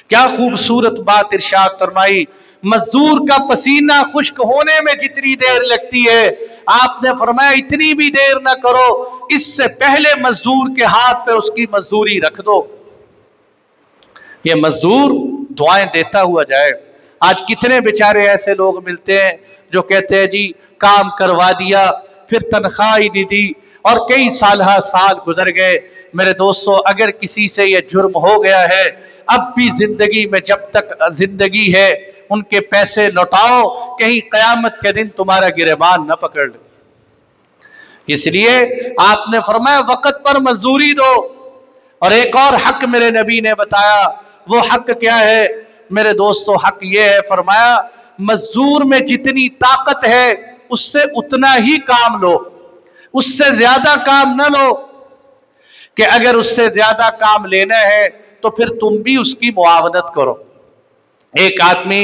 کیا خوبصورت بات ارشاد فرمائی، مزدور کا پسینہ خشک ہونے میں جتنی دیر لگتی ہے آپ نے فرمایا اتنی بھی دیر نہ کرو، اس سے پہلے مزدور کے ہاتھ پہ اس کی مزدوری رکھ دو، یہ مزدور دعائیں دیتا ہوا جائے۔ آج کتنے بیچارے ایسے لوگ ملتے ہیں جو کہتے ہیں جی کام کروا دیا پھر تنخواہ ہی نہیں دی، اور کئی سال گزر گئے۔ میرے دوستو اگر کسی سے یہ جرم ہو گیا ہے، اب بھی زندگی میں جب تک زندگی ہے ان کے پیسے لوٹاؤ، کہیں قیامت کے دن تمہارا گریبان نہ پکڑ لے۔ इसलिए आपने फरमाया वक़्त पर मजदूरी दो। और एक और हक मेरे नबी ने बताया, वो हक क्या है मेरे दोस्तों? हक ये है, फरमाया मजदूर में जितनी ताकत है उससे उतना ही काम लो, उससे ज्यादा काम न लो, कि अगर उससे ज्यादा काम लेना है तो फिर तुम भी उसकी मुआवनत करो। एक आदमी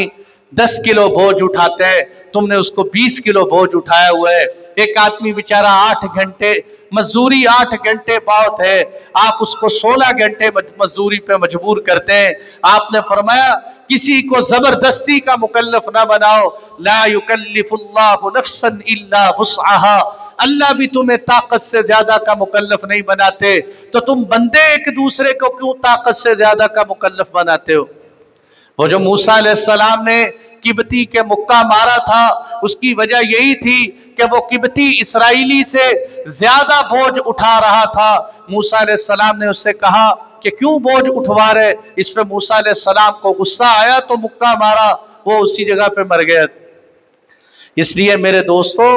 10 किलो बोझ उठाते हैं, तुमने उसको 20 किलो बोझ उठाया हुआ है। एक आदमी बेचारा 8 घंटे मजदूरी, 8 घंटे बहुत है, आप उसको 16 घंटे मजदूरी पे मजबूर करते हैं। आपने फरमाया किसी को जबरदस्ती का मुकल्लफ ना बनाओ, ला युकल्लिफुल्लाहु नफ्सन इल्ला वुस्अहा, अल्लाह भी तुम्हें ताकत से ज्यादा का मुकल्लफ नहीं बनाते, तो तुम बंदे एक दूसरे को क्यों ताकत से ज्यादा का मुकल्लफ बनाते हो? वो जो मूसा अलैहिस्सलाम ने किबती के मुक्का मारा था, उसकी वजह यही थी कि वो किबती इसराइली से ज्यादा बोझ उठा रहा था। मूसा अलैहिस्सलाम ने उससे कहा कि क्यों बोझ उठवा रहे? इस पे मूसा अलैहिस्सलाम को गुस्सा आया तो मुक्का मारा, वो उसी जगह पे मर गया। इसलिए मेरे दोस्तों,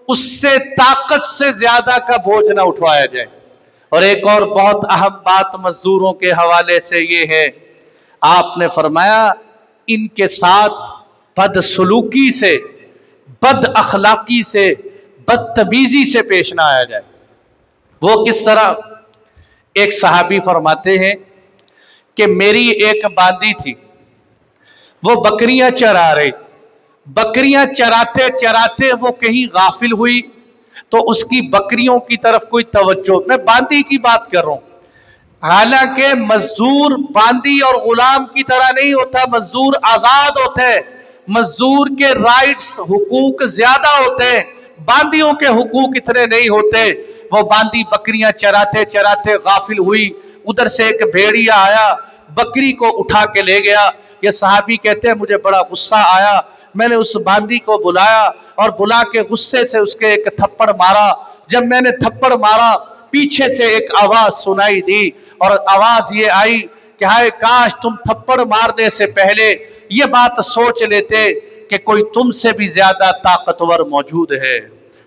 उससे ताकत से ज्यादा का बोझ ना उठवाया जाए। और एक और बहुत अहम बात मजदूरों के हवाले से ये है, आपने फरमाया इनके साथ बदसलूकी से, बद अखलाकी से, बदतमीजी से पेश ना आया जाए। वो किस तरह? एक सहाबी फरमाते हैं कि मेरी एक बांदी थी, वो बकरियां चरा रही, बकरियां चराते चराते वो कहीं गाफिल हुई, तो उसकी बकरियों की तरफ कोई तवज्जो, मैं बांदी की बात कर रहा हूं, हालांकि मजदूर बांदी और गुलाम की तरह नहीं होता, मजदूर आजाद होते हैं, मजदूर के राइट्स हुकूक ज्यादा होते हैं, बांदियों के हुकूक इतने नहीं होते। वो बांदी बकरियां चराते चराते गाफिल हुई, उधर से एक भेड़िया आया, बकरी को उठा के ले गया। ये सहाबी कहते हैं मुझे बड़ा गुस्सा आया, मैंने उस बांदी को बुलाया और बुला के गुस्से से उसके एक थप्पड़ मारा। जब मैंने थप्पड़ मारा, पीछे से एक आवाज सुनाई दी, और आवाज ये आई कि हाय काश तुम थप्पड़ मारने से पहले ये बात सोच लेते कि कोई तुमसे भी ज्यादा ताकतवर मौजूद है,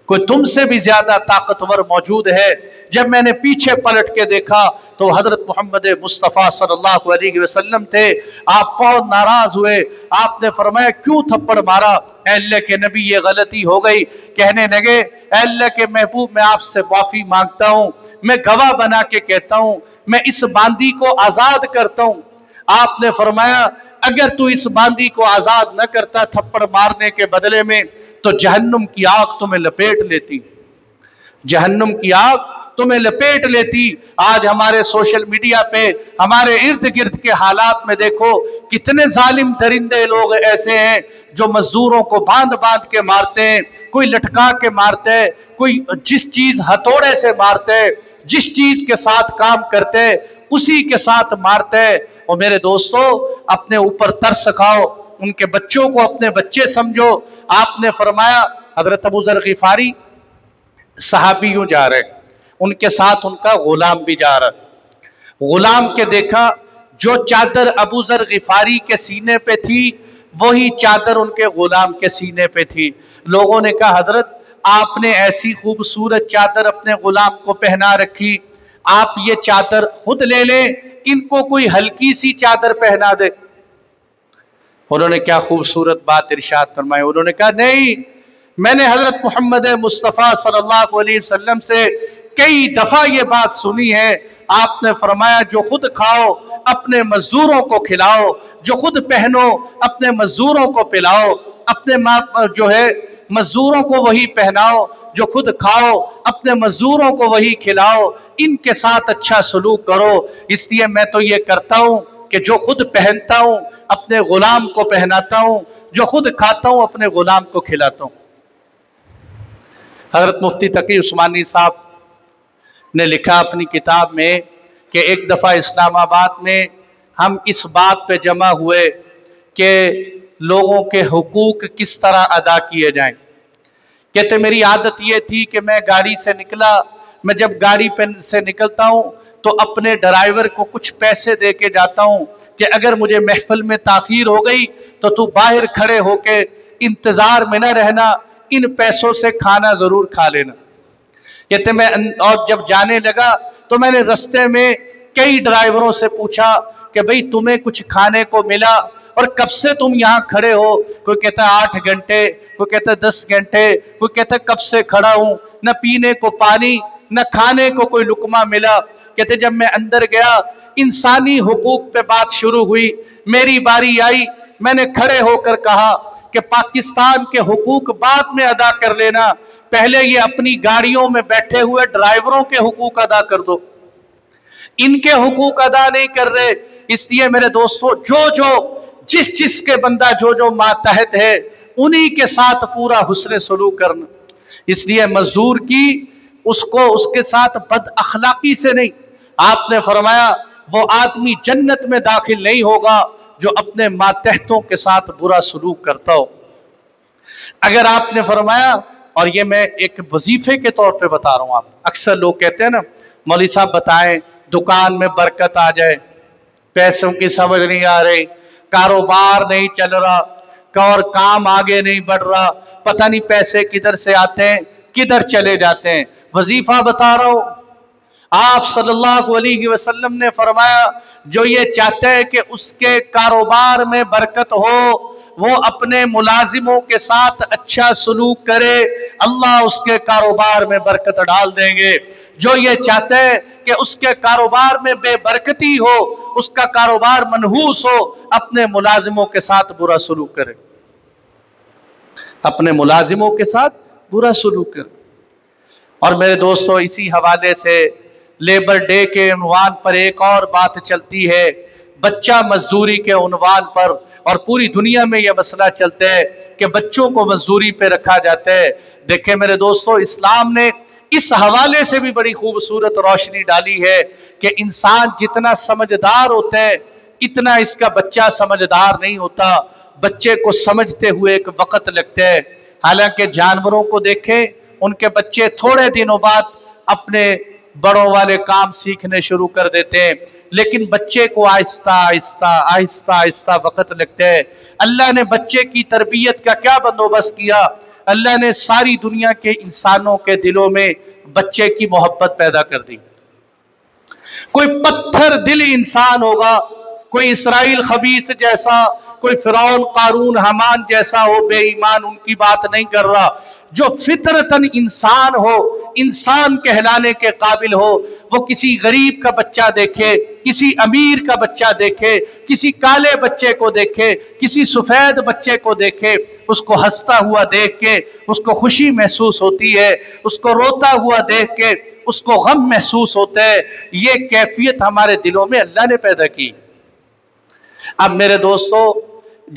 कोई तुमसे भी ज्यादा ताकतवर मौजूद है। जब मैंने पीछे पलट के देखा तो हजरत मोहम्मद मुस्तफ़ा सल्लल्लाहु अलैहि वसल्लम थे। आप बहुत नाराज हुए, आपने फरमाया क्यों थप्पड़ मारा? अल्लाह के नबी ये गलती हो गई। कहने लगे अल्लाह के महबूब, मैं आपसे माफी मांगता हूँ, मैं गवाह बना के कहता हूँ, मैं इस बांदी को आजाद करता हूँ। आपने फरमाया अगर तू इस बांदी को आजाद न करता थप्पड़ मारने के बदले में, तो जहन्नुम की आग तुम्हें लपेट लेती, जहन्नुम की आग तुम्हें लपेट लेती। आज हमारे सोशल मीडिया पे, हमारे इर्द गिर्द के हालात में देखो, कितने जालिम दरिंदे लोग ऐसे हैं जो मजदूरों को बांध बांध के मारते हैं, कोई लटका के मारते हैं, कोई जिस चीज हथौड़े से मारते हैं, जिस चीज के साथ काम करते हैं उसी के साथ मारते हैं। और मेरे दोस्तों, अपने ऊपर तरस खाओ, उनके बच्चों को अपने बच्चे समझो। आपने फरमाया हजरत अबू ज़र गिफारी सहाबी यूं जा रहे, उनके साथ उनका गुलाम भी जा रहा। गुलाम के देखा जो चादर अबू ज़र गिफारी के सीने पे थी वही चादर उनके गुलाम के सीने पे थी। लोगों ने कहा हजरत आपने ऐसी खूबसूरत चादर अपने गुलाम को पहना रखी, आप ये चादर खुद ले लें, इनको कोई हल्की सी चादर पहना दे। उन्होंने क्या खूबसूरत बात इरशाद फरमाई, उन्होंने कहा नहीं, मैंने हजरत मोहम्मद मुस्तफ़ा सल्लल्लाहु अलैहि वसल्लम से कई दफा ये बात सुनी है। आपने फरमाया जो खुद खाओ अपने मजदूरों को खिलाओ, जो खुद पहनो अपने मजदूरों को पिलाओ, अपने जो है मजदूरों को वही पहनाओ, जो खुद खाओ अपने मजदूरों को वही खिलाओ, इनके साथ अच्छा सलूक करो। इसलिए मैं तो ये करता हूँ कि जो खुद पहनता हूँ अपने गुलाम को पहनाता हूँ, जो खुद खाता हूँ अपने गुलाम को खिलाता हूँ। हजरत मुफ्ती तकी उस्मानी साहब ने लिखा अपनी किताब में कि एक दफ़ा इस्लामाबाद में हम इस बात पे जमा हुए कि लोगों के हुकूक किस तरह अदा किए जाएं। कहते मेरी आदत ये थी कि मैं गाड़ी से निकला, मैं जब गाड़ी पे से निकलता हूँ तो अपने ड्राइवर को कुछ पैसे दे के जाता हूँ कि अगर मुझे महफिल में ताख़ीर हो गई तो तू बाहर खड़े होके इंतज़ार में न रहना, इन पैसों से खाना ज़रूर खा लेना। کہتے میں اور جب جانے لگا تو میں نے رستے میں کئی ڈرائیوروں سے پوچھا کہ بھئی تمہیں کچھ کھانے کو ملا اور کب سے تم یہاں کھڑے ہو؟ کوئی کہتا ہے 8 گھنٹے، کوئی کہتا ہے 10 گھنٹے، کوئی کہتا ہے کب سے کھڑا ہوں، نہ پینے کو پانی نہ کھانے کو کوئی لقمہ ملا۔ کہتے جب میں اندر گیا انسانی حقوق پہ بات شروع ہوئی، میری باری آئی، میں نے کھڑے ہو کر کہا کہ پاکستان کے حقوق بعد میں ادا کر لینا، پہلے یہ اپنی گاڑیوں میں بیٹھے ہوئے ڈرائیوروں کے حقوق ادا کر دو، ان کے حقوق ادا نہیں کر رہے۔ اس لیے میرے دوستو جس کے بندہ جو ماتحت ہے انہی کے ساتھ پورا حسن سلوک کرنا۔ اس لیے مزدور کی اس کے ساتھ بد اخلاقی سے نہیں، آپ نے فرمایا وہ آدمی جنت میں داخل نہیں ہوگا جو اپنے ماتحتوں کے ساتھ برا سلوک کرتا ہو۔ اگر آپ نے فرمایا، اور یہ میں ایک وظیفے کے طور پہ بتا رہا ہوں، آپ اکثر لوگ کہتے ہیں نا مولوی صاحب بتائیں دکان میں برکت آ جائے، پیسوں کی سمجھ نہیں آ رہی، کاروبار نہیں چل رہا اور کام آگے نہیں بڑھ رہا، پتہ نہیں پیسے کدھر سے آتے ہیں کدھر چلے جاتے ہیں۔ وظیفہ بتا رہا ہوں، آپ صلی اللہ علیہ وسلم نے فرمایا جو یہ چاہتا ہے کہ اس کے کاروبار میں برکت ہو وہ اپنے ملازموں کے ساتھ اچھا سلوک کرے، اللہ اس کے کاروبار میں برکت ڈال دیں گے۔ جو یہ چاہتا ہے کہ اس کے کاروبار میں بے برکتی ہو، اس کا کاروبار منحوس ہو، اپنے ملازموں کے ساتھ برا سلوک کرے، اپنے ملازموں کے ساتھ برا سلوک کرے۔ اور میرے دوستو اسی حوالے سے لیبر ڈے کے عنوان پر ایک اور بات چلتی ہے، بچہ مزدوری کے عنوان پر، اور پوری دنیا میں یہ مسئلہ چلتا ہے کہ بچوں کو مزدوری پہ رکھا جاتا ہے۔ دیکھیں میرے دوستو اسلام نے اس حوالے سے بھی بڑی خوبصورت روشنی ڈالی ہے کہ انسان جتنا سمجھدار ہوتا ہے اتنا اس کا بچہ سمجھدار نہیں ہوتا، بچے کو سمجھتے ہوئے ایک وقت لگتا ہے۔ حالانکہ جانوروں کو دیکھیں ان کے بچے تھوڑے دنوں بعد اپنے بڑوں والے کام سیکھنے شروع کر دیتے ہیں، لیکن بچے کو آہستہ آہستہ وقت لگتا ہے۔ اللہ نے بچے کی تربیت کا کیا بندوبست کیا؟ اللہ نے ساری دنیا کے انسانوں کے دلوں میں بچے کی محبت پیدا کر دی۔ کوئی پتھر دل انسان ہوگا، کوئی اسرائیل خبیث جیسا، کوئی فرعون قارون حامان جیسا ہو بے ایمان، ان کی بات نہیں کر رہا۔ جو فطرتاً انسان ہو، انسان کہلانے کے قابل ہو، وہ کسی غریب کا بچہ دیکھے، کسی امیر کا بچہ دیکھے، کسی کالے بچے کو دیکھے، کسی سفید بچے کو دیکھے، اس کو ہنستا ہوا دیکھ کے اس کو خوشی محسوس ہوتی ہے، اس کو روتا ہوا دیکھ کے اس کو غم محسوس ہوتا ہے۔ یہ کیفیت ہمارے دلوں میں اللہ نے پیدا کی۔ اب میرے دوستو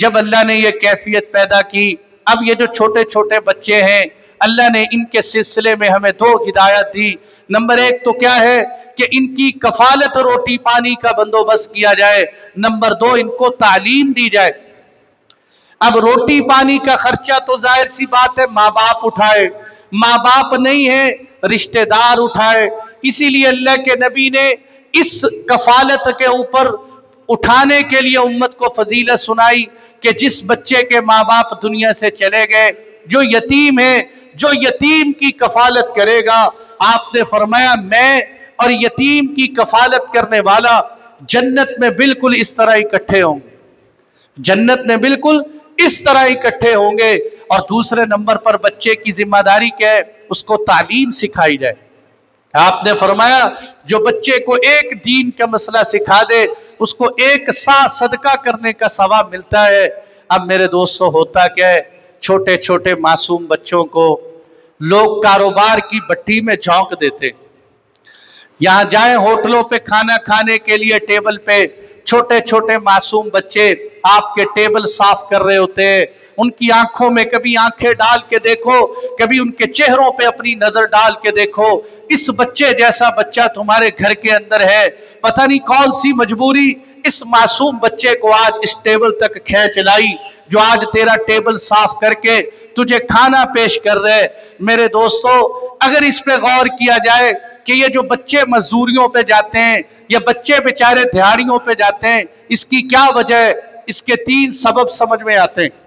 جب اللہ نے یہ کیفیت پیدا کی، اب یہ جو چھوٹے چھوٹے بچے ہیں اللہ نے ان کے سلسلے میں ہمیں 2 ہدایت دی۔ نمبر 1 تو کیا ہے کہ ان کی کفالت روٹی پانی کا بندوبست کیا جائے، نمبر 2 ان کو تعلیم دی جائے۔ اب روٹی پانی کا خرچہ تو ظاہر سی بات ہے ماں باپ اٹھائے، ماں باپ نہیں ہے رشتہ دار اٹھائے، اسی لیے اللہ کے نبی نے اس کفالت کے اوپر اٹھانے کے لیے امت کو فضیلت سنائی کہ جس بچے کے ماں باپ دنیا سے چلے گئے، جو یتیم ہے، جو یتیم کی کفالت کرے گا، آپ نے فرمایا میں اور یتیم کی کفالت کرنے والا جنت میں بالکل اس طرح اکٹھے ہوں گے، جنت میں بالکل اس طرح اکٹھے ہوں گے۔ اور دوسرے نمبر پر بچے کی ذمہ داری کیا ہے؟ اس کو تعلیم سکھائی جائے۔ آپ نے فرمایا جو بچے کو ایک دین کا مسئلہ سکھا دے اس کو 1 سا صدقہ کرنے کا ثواب ملتا ہے۔ اب میرے دوستو ہوتا کیا ہے، چھوٹے چھوٹے معصوم بچوں کو لوگ کاروبار کی بٹی میں جھونک دیتے۔ یہاں جائیں ہوٹلوں پہ کھانا کھانے کے لیے، ٹیبل پہ چھوٹے چھوٹے معصوم بچے آپ کے ٹیبل صاف کر رہے ہوتے ہیں، ان کی آنکھوں میں کبھی آنکھیں ڈال کے دیکھو، کبھی ان کے چہروں پہ اپنی نظر ڈال کے دیکھو۔ اس بچے جیسا بچہ تمہارے گھر کے اندر ہے، پتہ نہیں کون سی مجبوری اس معصوم بچے کو آج اس ٹیبل تک کھینچ لائی جو آج تیرا ٹیبل صاف کر کے تجھے کھانا پیش کر رہے۔ میرے دوستو اگر اس پہ غور کیا جائے کہ یہ جو بچے مزدوریوں پہ جاتے ہیں، یہ بچے بیچارے دہاڑیوں پہ جاتے ہیں، اس کی کیا وجہ ہے؟ اس کے 3 سبب سمجھ میں آتے ہیں۔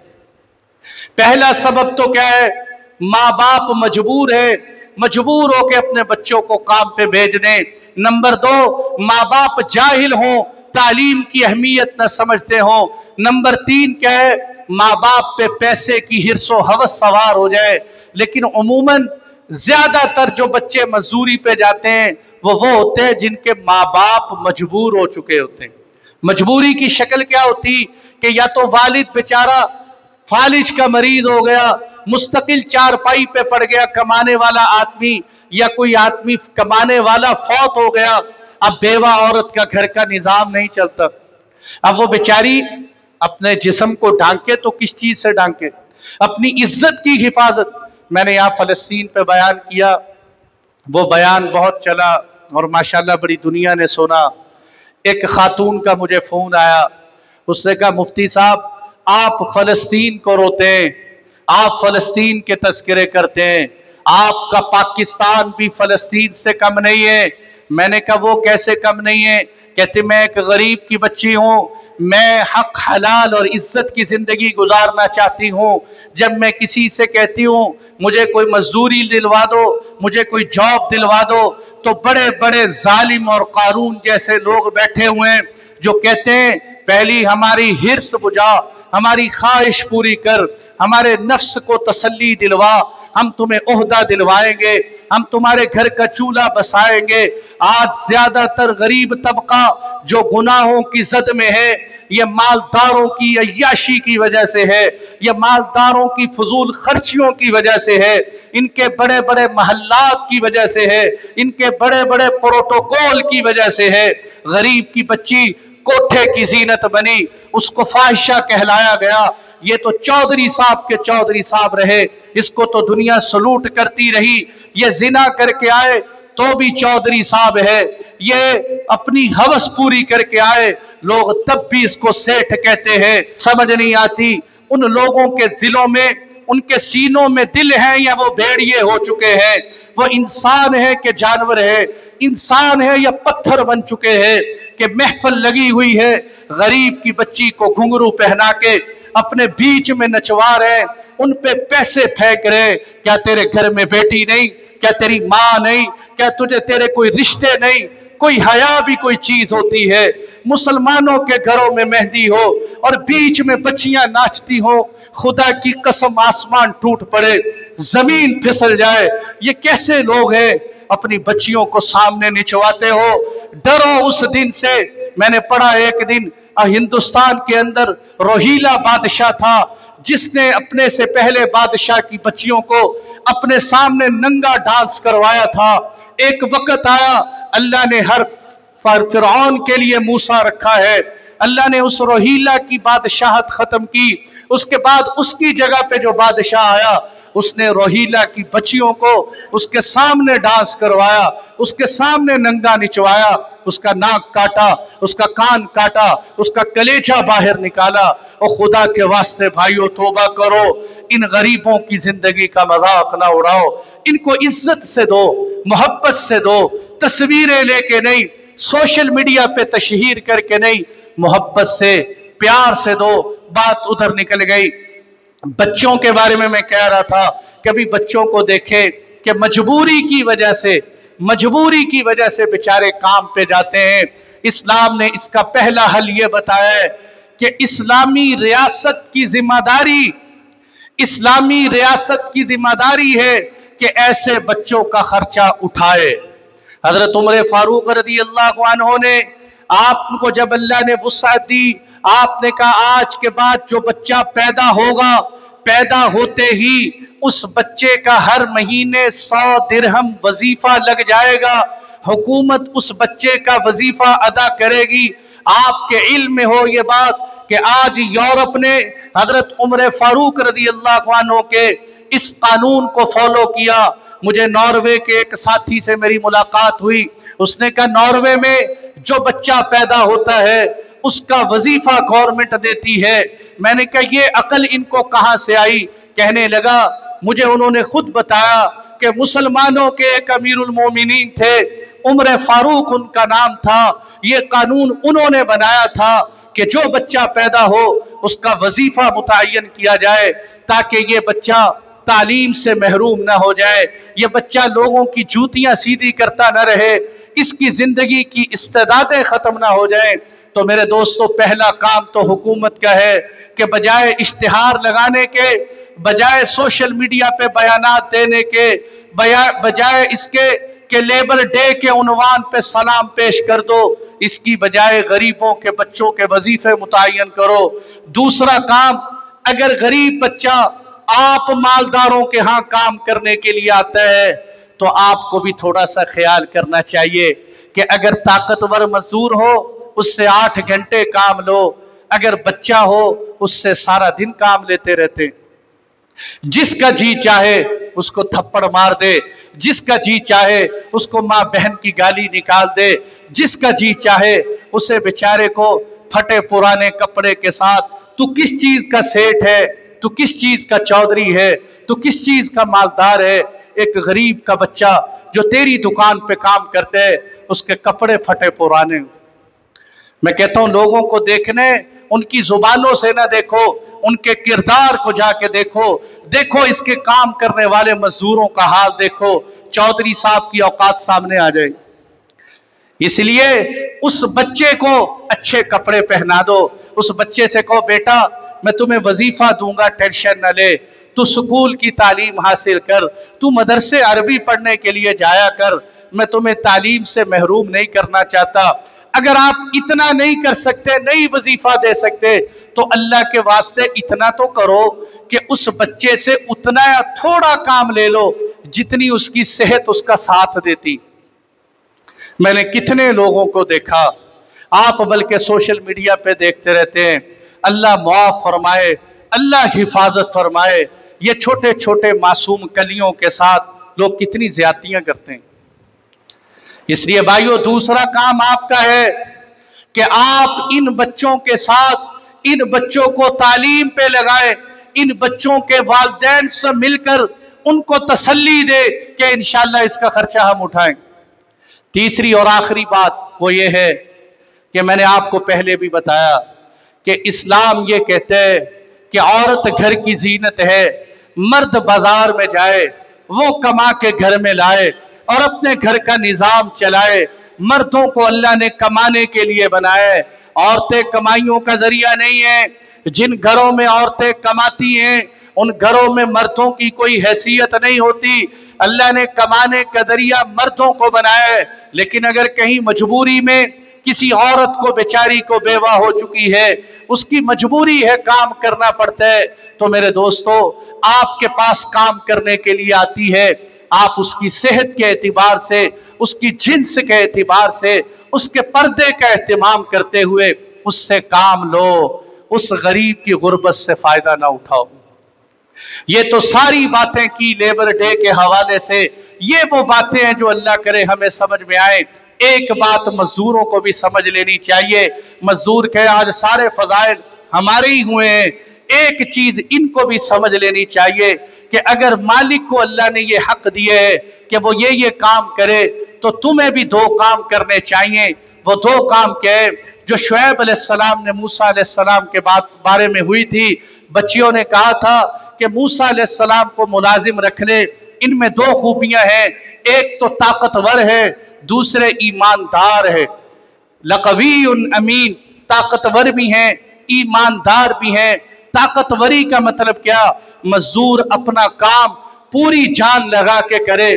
پہلا سبب تو کیا ہے؟ ماں باپ مجبور ہے मजबूर हो के अपने बच्चों को काम पे भेज दें। नंबर 2, माँ बाप जाहिल हों, तालीम की अहमियत न समझते हों। नंबर 3 क्या है, माँ बाप पे पैसे की हिर्सो हवस सवार हो जाए। लेकिन उमूमन ज्यादातर जो बच्चे मजदूरी पे जाते हैं वो होते हैं जिनके माँ बाप मजबूर हो चुके होते हैं। मजबूरी की शक्ल क्या होती कि या तो वालिद बेचारा फालिज का मरीज हो गया, मुस्तकिल चारपाई पे पड़ गया कमाने वाला आदमी, या कोई आदमी कमाने वाला फौत हो गया। अब बेवा औरत का घर का निजाम नहीं चलता। अब वो बेचारी अपने जिस्म को ढांके तो किस चीज से ढांके? अपनी इज्जत की हिफाजत। मैंने यहाँ फलस्तीन पे बयान किया, वो बयान बहुत चला और माशाल्लाह बड़ी दुनिया ने सुना। एक खातून का मुझे फोन आया, उसने कहा मुफ्ती साहब आप फलस्तीन को रोते हैं, आप फलस्तीन के तस्करे करते हैं, आपका पाकिस्तान भी फलस्तीन से कम नहीं है। मैंने कहा वो कैसे कम नहीं है? कहते मैं एक गरीब की बच्ची हूँ, मैं हक हलाल और इज्जत की जिंदगी गुजारना चाहती हूँ। जब मैं किसी से कहती हूँ मुझे कोई मजदूरी दिलवा दो, मुझे कोई जॉब दिलवा दो, तो बड़े बड़े जालिम और कारून जैसे लोग बैठे हुए हैं जो कहते हैं पहली हमारी हिर्स बुझा, हमारी ख्वाहिश पूरी कर, हमारे नफ्स को तसल्ली दिलवा, हम तुम्हें ओहदा दिलवाएंगे, हम तुम्हारे घर का चूल्हा बसाएंगे। आज ज्यादातर गरीब तबका जो गुनाहों की जद में है, ये मालदारों की अय्याशी की वजह से है, ये मालदारों की फजूल खर्चियों की वजह से है, इनके बड़े बड़े महल्लात की वजह से है, इनके बड़े बड़े प्रोटोकॉल की वजह से है। गरीब की बच्ची कोठे की जीनत बनी, उसको फाहिशा कहलाया गया। ये तो चौधरी साहब के चौधरी साहब रहे, इसको तो दुनिया सलूट करती रही। ये जिना करके आए तो भी चौधरी साहब है, ये अपनी हवस पूरी करके आए, लोग तब भी इसको सेठ कहते हैं। समझ नहीं आती उन लोगों के दिलों में, उनके सीनों में दिल है या वो भेड़िए हो चुके हैं? वो इंसान है कि जानवर है? इंसान है या पत्थर बन चुके हैं कि महफिल लगी हुई है, गरीब की बच्ची को घुंघरू पहना के अपने बीच में नचवा रहे, उन पे पैसे फेंक रहे। क्या तेरे घर में बेटी नहीं? क्या तेरी माँ नहीं? क्या तुझे तेरे कोई रिश्ते नहीं? कोई हया भी कोई चीज होती है? मुसलमानों के घरों में मेहंदी हो और बीच में बच्चियां नाचती हो, खुदा की कसम आसमान टूट पड़े, जमीन फिसल जाए। ये कैसे लोग हैं? अपनी बच्चियों को सामने निचवाते हो। डरो उस दिन से। मैंने पढ़ा एक दिन हिंदुस्तान के अंदर रोहीला बादशाह था जिसने अपने से पहले बादशाह की बच्चियों को अपने सामने नंगा डांस करवाया था। एक वक्त आया, अल्लाह ने हर फिरौन के लिए मूसा रखा है। अल्लाह ने उस रोहीला की बादशाहत खत्म की। उसके बाद उसकी जगह पे जो बादशाह आया, उसने रोहीला की बच्चियों को उसके सामने डांस करवाया, उसके सामने नंगा निचवाया, उसका नाक काटा, उसका कान काटा, उसका कलेजा बाहर निकाला। और खुदा के वास्ते भाइयों तौबा करो, इन गरीबों की जिंदगी का मजाक ना उड़ाओ। इनको इज्जत से दो, मोहब्बत से दो, तस्वीरें लेके नहीं, सोशल मीडिया पे तशहीर करके नहीं, मोहब्बत से प्यार से दो। बात उधर निकल गई। बच्चों के बारे में मैं कह रहा था, कभी बच्चों को देखे कि मजबूरी की वजह से बेचारे काम पे जाते हैं। इस्लाम ने इसका पहला हल ये बताया है कि इस्लामी रियासत की जिम्मेदारी है कि ऐसे बच्चों का खर्चा उठाए। हजरत उमर फारूक रज़ी अल्लाह अन्हु ने, आपको जब अल्लाह ने वुसअत दी, आपने कहा आज के बाद जो बच्चा पैदा होगा, पैदा होते ही उस बच्चे का हर महीने 100 दिरहम वजीफा लग जाएगा, हुकूमत उस बच्चे का वजीफा अदा करेगी। आपके इल्म में हो ये बात कि आज यूरोप ने हजरत उमर फारूक रज़ी अल्लाह अन्हु के इस कानून को फॉलो किया। मुझे नॉर्वे के एक साथी से मेरी मुलाकात हुई, उसने कहा नॉर्वे में जो बच्चा पैदा होता है उसका वजीफा गवर्नमेंट देती है। मैंने कहा ये अकल इनको कहां से आई? कहने लगा मुझे उन्होंने खुद बताया कि मुसलमानों के एक अमीरुल मोमिनीन थे, उमर फारूक उनका नाम था। ये कानून उन्होंने बनाया था कि जो बच्चा पैदा हो उसका वजीफा मुतय्यन किया जाए ताकि ये बच्चा तालीम से महरूम ना हो जाए, ये बच्चा लोगों की जूतियां सीधी करता ना रहे, इसकी जिंदगी की इस्तेदादें खत्म ना हो जाए। तो मेरे दोस्तों, पहला काम तो हुकूमत का है कि बजाय इश्तिहार लगाने के, बजाय सोशल मीडिया पे बयानात देने के, बजाय इसके कि लेबर डे के उन्वान पे सलाम पेश कर दो, इसकी बजाय गरीबों के बच्चों के वजीफे मुतय्यन करो। दूसरा काम, अगर गरीब बच्चा आप मालदारों के यहाँ काम करने के लिए आता है तो आपको भी थोड़ा सा ख्याल करना चाहिए कि अगर ताकतवर मजदूर हो उससे 8 घंटे काम लो, अगर बच्चा हो उससे सारा दिन काम लेते रहते। जिसका जी चाहे उसको थप्पड़ मार दे, जिसका जी चाहे उसको माँ बहन की गाली निकाल दे, जिसका जी चाहे उसे बेचारे को फटे पुराने कपड़े के साथ, तू किस चीज का सेठ है, तू किस चीज का चौधरी है, तू किस चीज का मालदार है। एक गरीब का बच्चा जो तेरी दुकान पे काम करते है उसके कपड़े फटे पुराने। मैं कहता हूं लोगों को देखने, उनकी जुबानों से ना देखो, उनके किरदार को जाके देखो। देखो इसके काम करने वाले मजदूरों का हाल देखो, चौधरी साहब की औकात सामने आ जाए। इसलिए उस बच्चे को अच्छे कपड़े पहना दो, उस बच्चे से कहो बेटा मैं तुम्हें वजीफा दूंगा, टेंशन न ले, तू स्कूल की तालीम हासिल कर, तू मदरसे अरबी पढ़ने के लिए जाया कर, मैं तुम्हें तालीम से महरूम नहीं करना चाहता। अगर आप इतना नहीं कर सकते, नहीं वजीफा दे सकते, तो अल्लाह के वास्ते इतना तो करो कि उस बच्चे से उतना या थोड़ा काम ले लो जितनी उसकी सेहत उसका साथ देती। मैंने कितने लोगों को देखा, आप बल्कि सोशल मीडिया पे देखते रहते हैं, अल्लाह मुआफ फरमाए, अल्लाह हिफाजत फरमाए, ये छोटे छोटे मासूम कलियों के साथ लोग कितनी ज्यादतियां करते हैं। इसलिए भाइयों, दूसरा काम आपका है कि आप इन बच्चों के साथ, इन बच्चों को तालीम पे लगाएं, इन बच्चों के वालिदैन से मिलकर उनको तसल्ली दे कि इंशाअल्लाह इसका खर्चा हम उठाएं। तीसरी और आखिरी बात वो ये है कि मैंने आपको पहले भी बताया कि इस्लाम ये कहते हैं कि औरत घर की जीनत है, मर्द बाजार में जाए, वो कमा के घर में लाए और अपने घर का निजाम चलाए। मर्दों को अल्लाह ने कमाने के लिए बनाया है, औरतें कमाइयों का जरिया नहीं है। जिन घरों में औरतें कमाती हैं उन घरों में मर्दों की कोई हैसियत नहीं होती। अल्लाह ने कमाने का जरिया मर्दों को बनाया है, लेकिन अगर कहीं मजबूरी में किसी औरत को, बेचारी को बेवा हो चुकी है, उसकी मजबूरी है, काम करना पड़ता है, तो मेरे दोस्तों आपके पास काम करने के लिए आती है, आप उसकी सेहत के एतबार से, उसकी जिन्स के एतबार से, उसके पर्दे का एहतमाम करते हुए उससे काम लो, उस गरीब की गुर्बत से फायदा ना उठाओ। ये तो सारी बातें की लेबर डे के हवाले से, ये वो बातें हैं जो अल्लाह करे हमें समझ में आए। एक बात मजदूरों को भी समझ लेनी चाहिए, मजदूर के आज सारे फजाइल हमारे ही हुए हैं। एक चीज इनको भी समझ लेनी चाहिए कि अगर मालिक को अल्लाह ने ये हक दिए है कि वो ये काम करे, तो तुम्हें भी 2 काम करने चाहिए। वो 2 काम क्या है जो शुएब अलैहिस्सलाम ने मूसा अलैहिस्सलाम के बारे में हुई थी। बच्चियों ने कहा था कि मूसा अलैहिस्सलाम को मुलाजिम रख ले, इनमें 2 खूबियां हैं, एक तो ताकतवर है, दूसरे ईमानदार है। लक़वियुन अमीन, ताकतवर भी हैं, ईमानदार भी हैं। ताकतवरी का मतलब क्या? मजदूर अपना काम पूरी जान लगा के करे,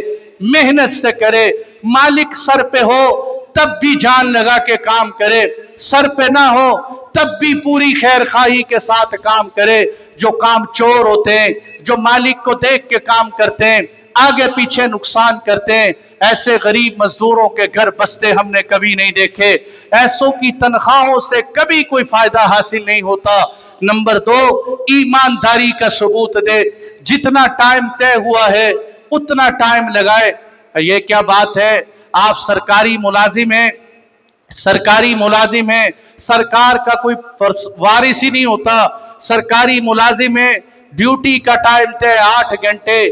मेहनत से करे, मालिक सर पे हो तब भी जान लगा के काम करे, सर पे ना हो तब भी पूरी खैर खाही के साथ काम करे। जो काम चोर होते हैं, जो मालिक को देख के काम करते हैं, आगे पीछे नुकसान करते हैं, ऐसे गरीब मजदूरों के घर बसते हमने कभी नहीं देखे। ऐसों की तनख्वाहों से कभी कोई फायदा हासिल नहीं होता। नंबर 2, ईमानदारी का सबूत दे, जितना टाइम तय हुआ है उतना टाइम लगाए। ये क्या बात है, आप सरकारी मुलाजिम हैं, सरकारी मुलाजिम है, सरकार का कोई वारिस ही नहीं होता, सरकारी मुलाजिम है, ड्यूटी का टाइम तय 8 घंटे,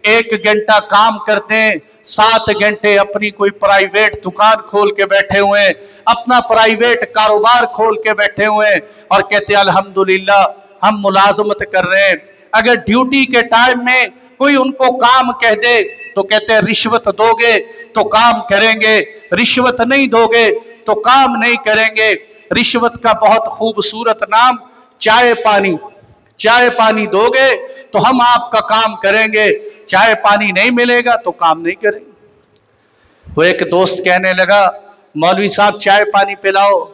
1 घंटा काम करते हैं, 7 घंटे अपनी कोई प्राइवेट दुकान खोल के बैठे हुए हैं, अपना प्राइवेट कारोबार खोल के बैठे हुए हैं और कहते हैं अल्हम्दुलिल्लाह हम मुलाजमत कर रहे हैं। अगर ड्यूटी के टाइम में کوئی ان کو کام کہہ دے تو کہتے ہیں رشوت دو گے تو کام کریں گے، رشوت نہیں دو گے تو کام نہیں کریں گے۔ رشوت کا بہت خوبصورت نام چائے پانی، چائے پانی دو گے تو ہم آپ کا کام کریں گے، چائے پانی نہیں ملے گا تو کام نہیں کریں گے۔ وہ ایک دوست کہنے لگا مولوی صاحب چائے پانی پلاؤ،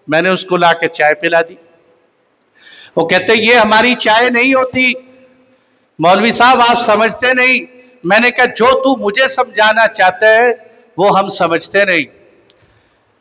میں نے اس کو لا کے چائے پلا دی۔ وہ کہتے یہ ہماری چائے نہیں ہوتی مولوی صاحب، آپ سمجھتے نہیں۔ میں نے کہا جو تو مجھے سمجھانا چاہتا ہے وہ ہم سمجھتے نہیں،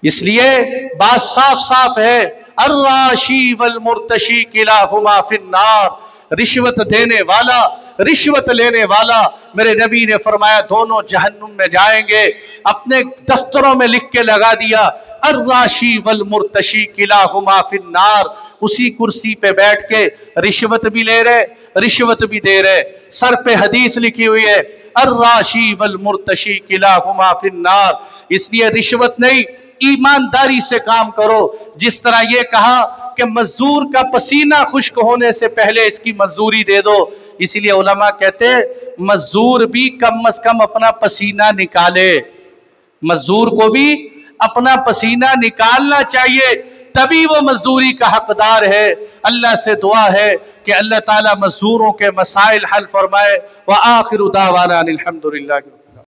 اس لیے بات صاف صاف ہے، الراشی والمرتشی کلاہما فی النار، رشوت دینے والا رشوت لینے والا، میرے نبی نے فرمایا دونوں جہنم میں جائیں گے۔ اپنے دفتروں میں لکھ کے لگا دیا الراشی والمرتشی کلاہما فی النار، اسی کرسی پہ بیٹھ کے رشوت بھی لے رہے رشوت بھی دے رہے۔ سر پہ حدیث لکھی ہوئی ہے الراشی والمرتشی کلاہما فی النار، اس لیے رشوت نہیں، ایمانداری سے کام کرو۔ جس طرح یہ کہا کہ مزدور کا پسینہ خشک ہونے سے پہلے اس کی مزدوری دے دو، اسی لیے علماء کہتے ہیں مزدور بھی کم از کم اپنا پسینہ نکالے، مزدور کو بھی اپنا پسینہ نکالنا چاہیے، تبھی وہ مزدوری کا حقدار ہے۔ اللہ سے دعا ہے کہ اللہ تعالیٰ مزدوروں کے مسائل حل فرمائے۔ وآخر دعوانا الحمدللہ۔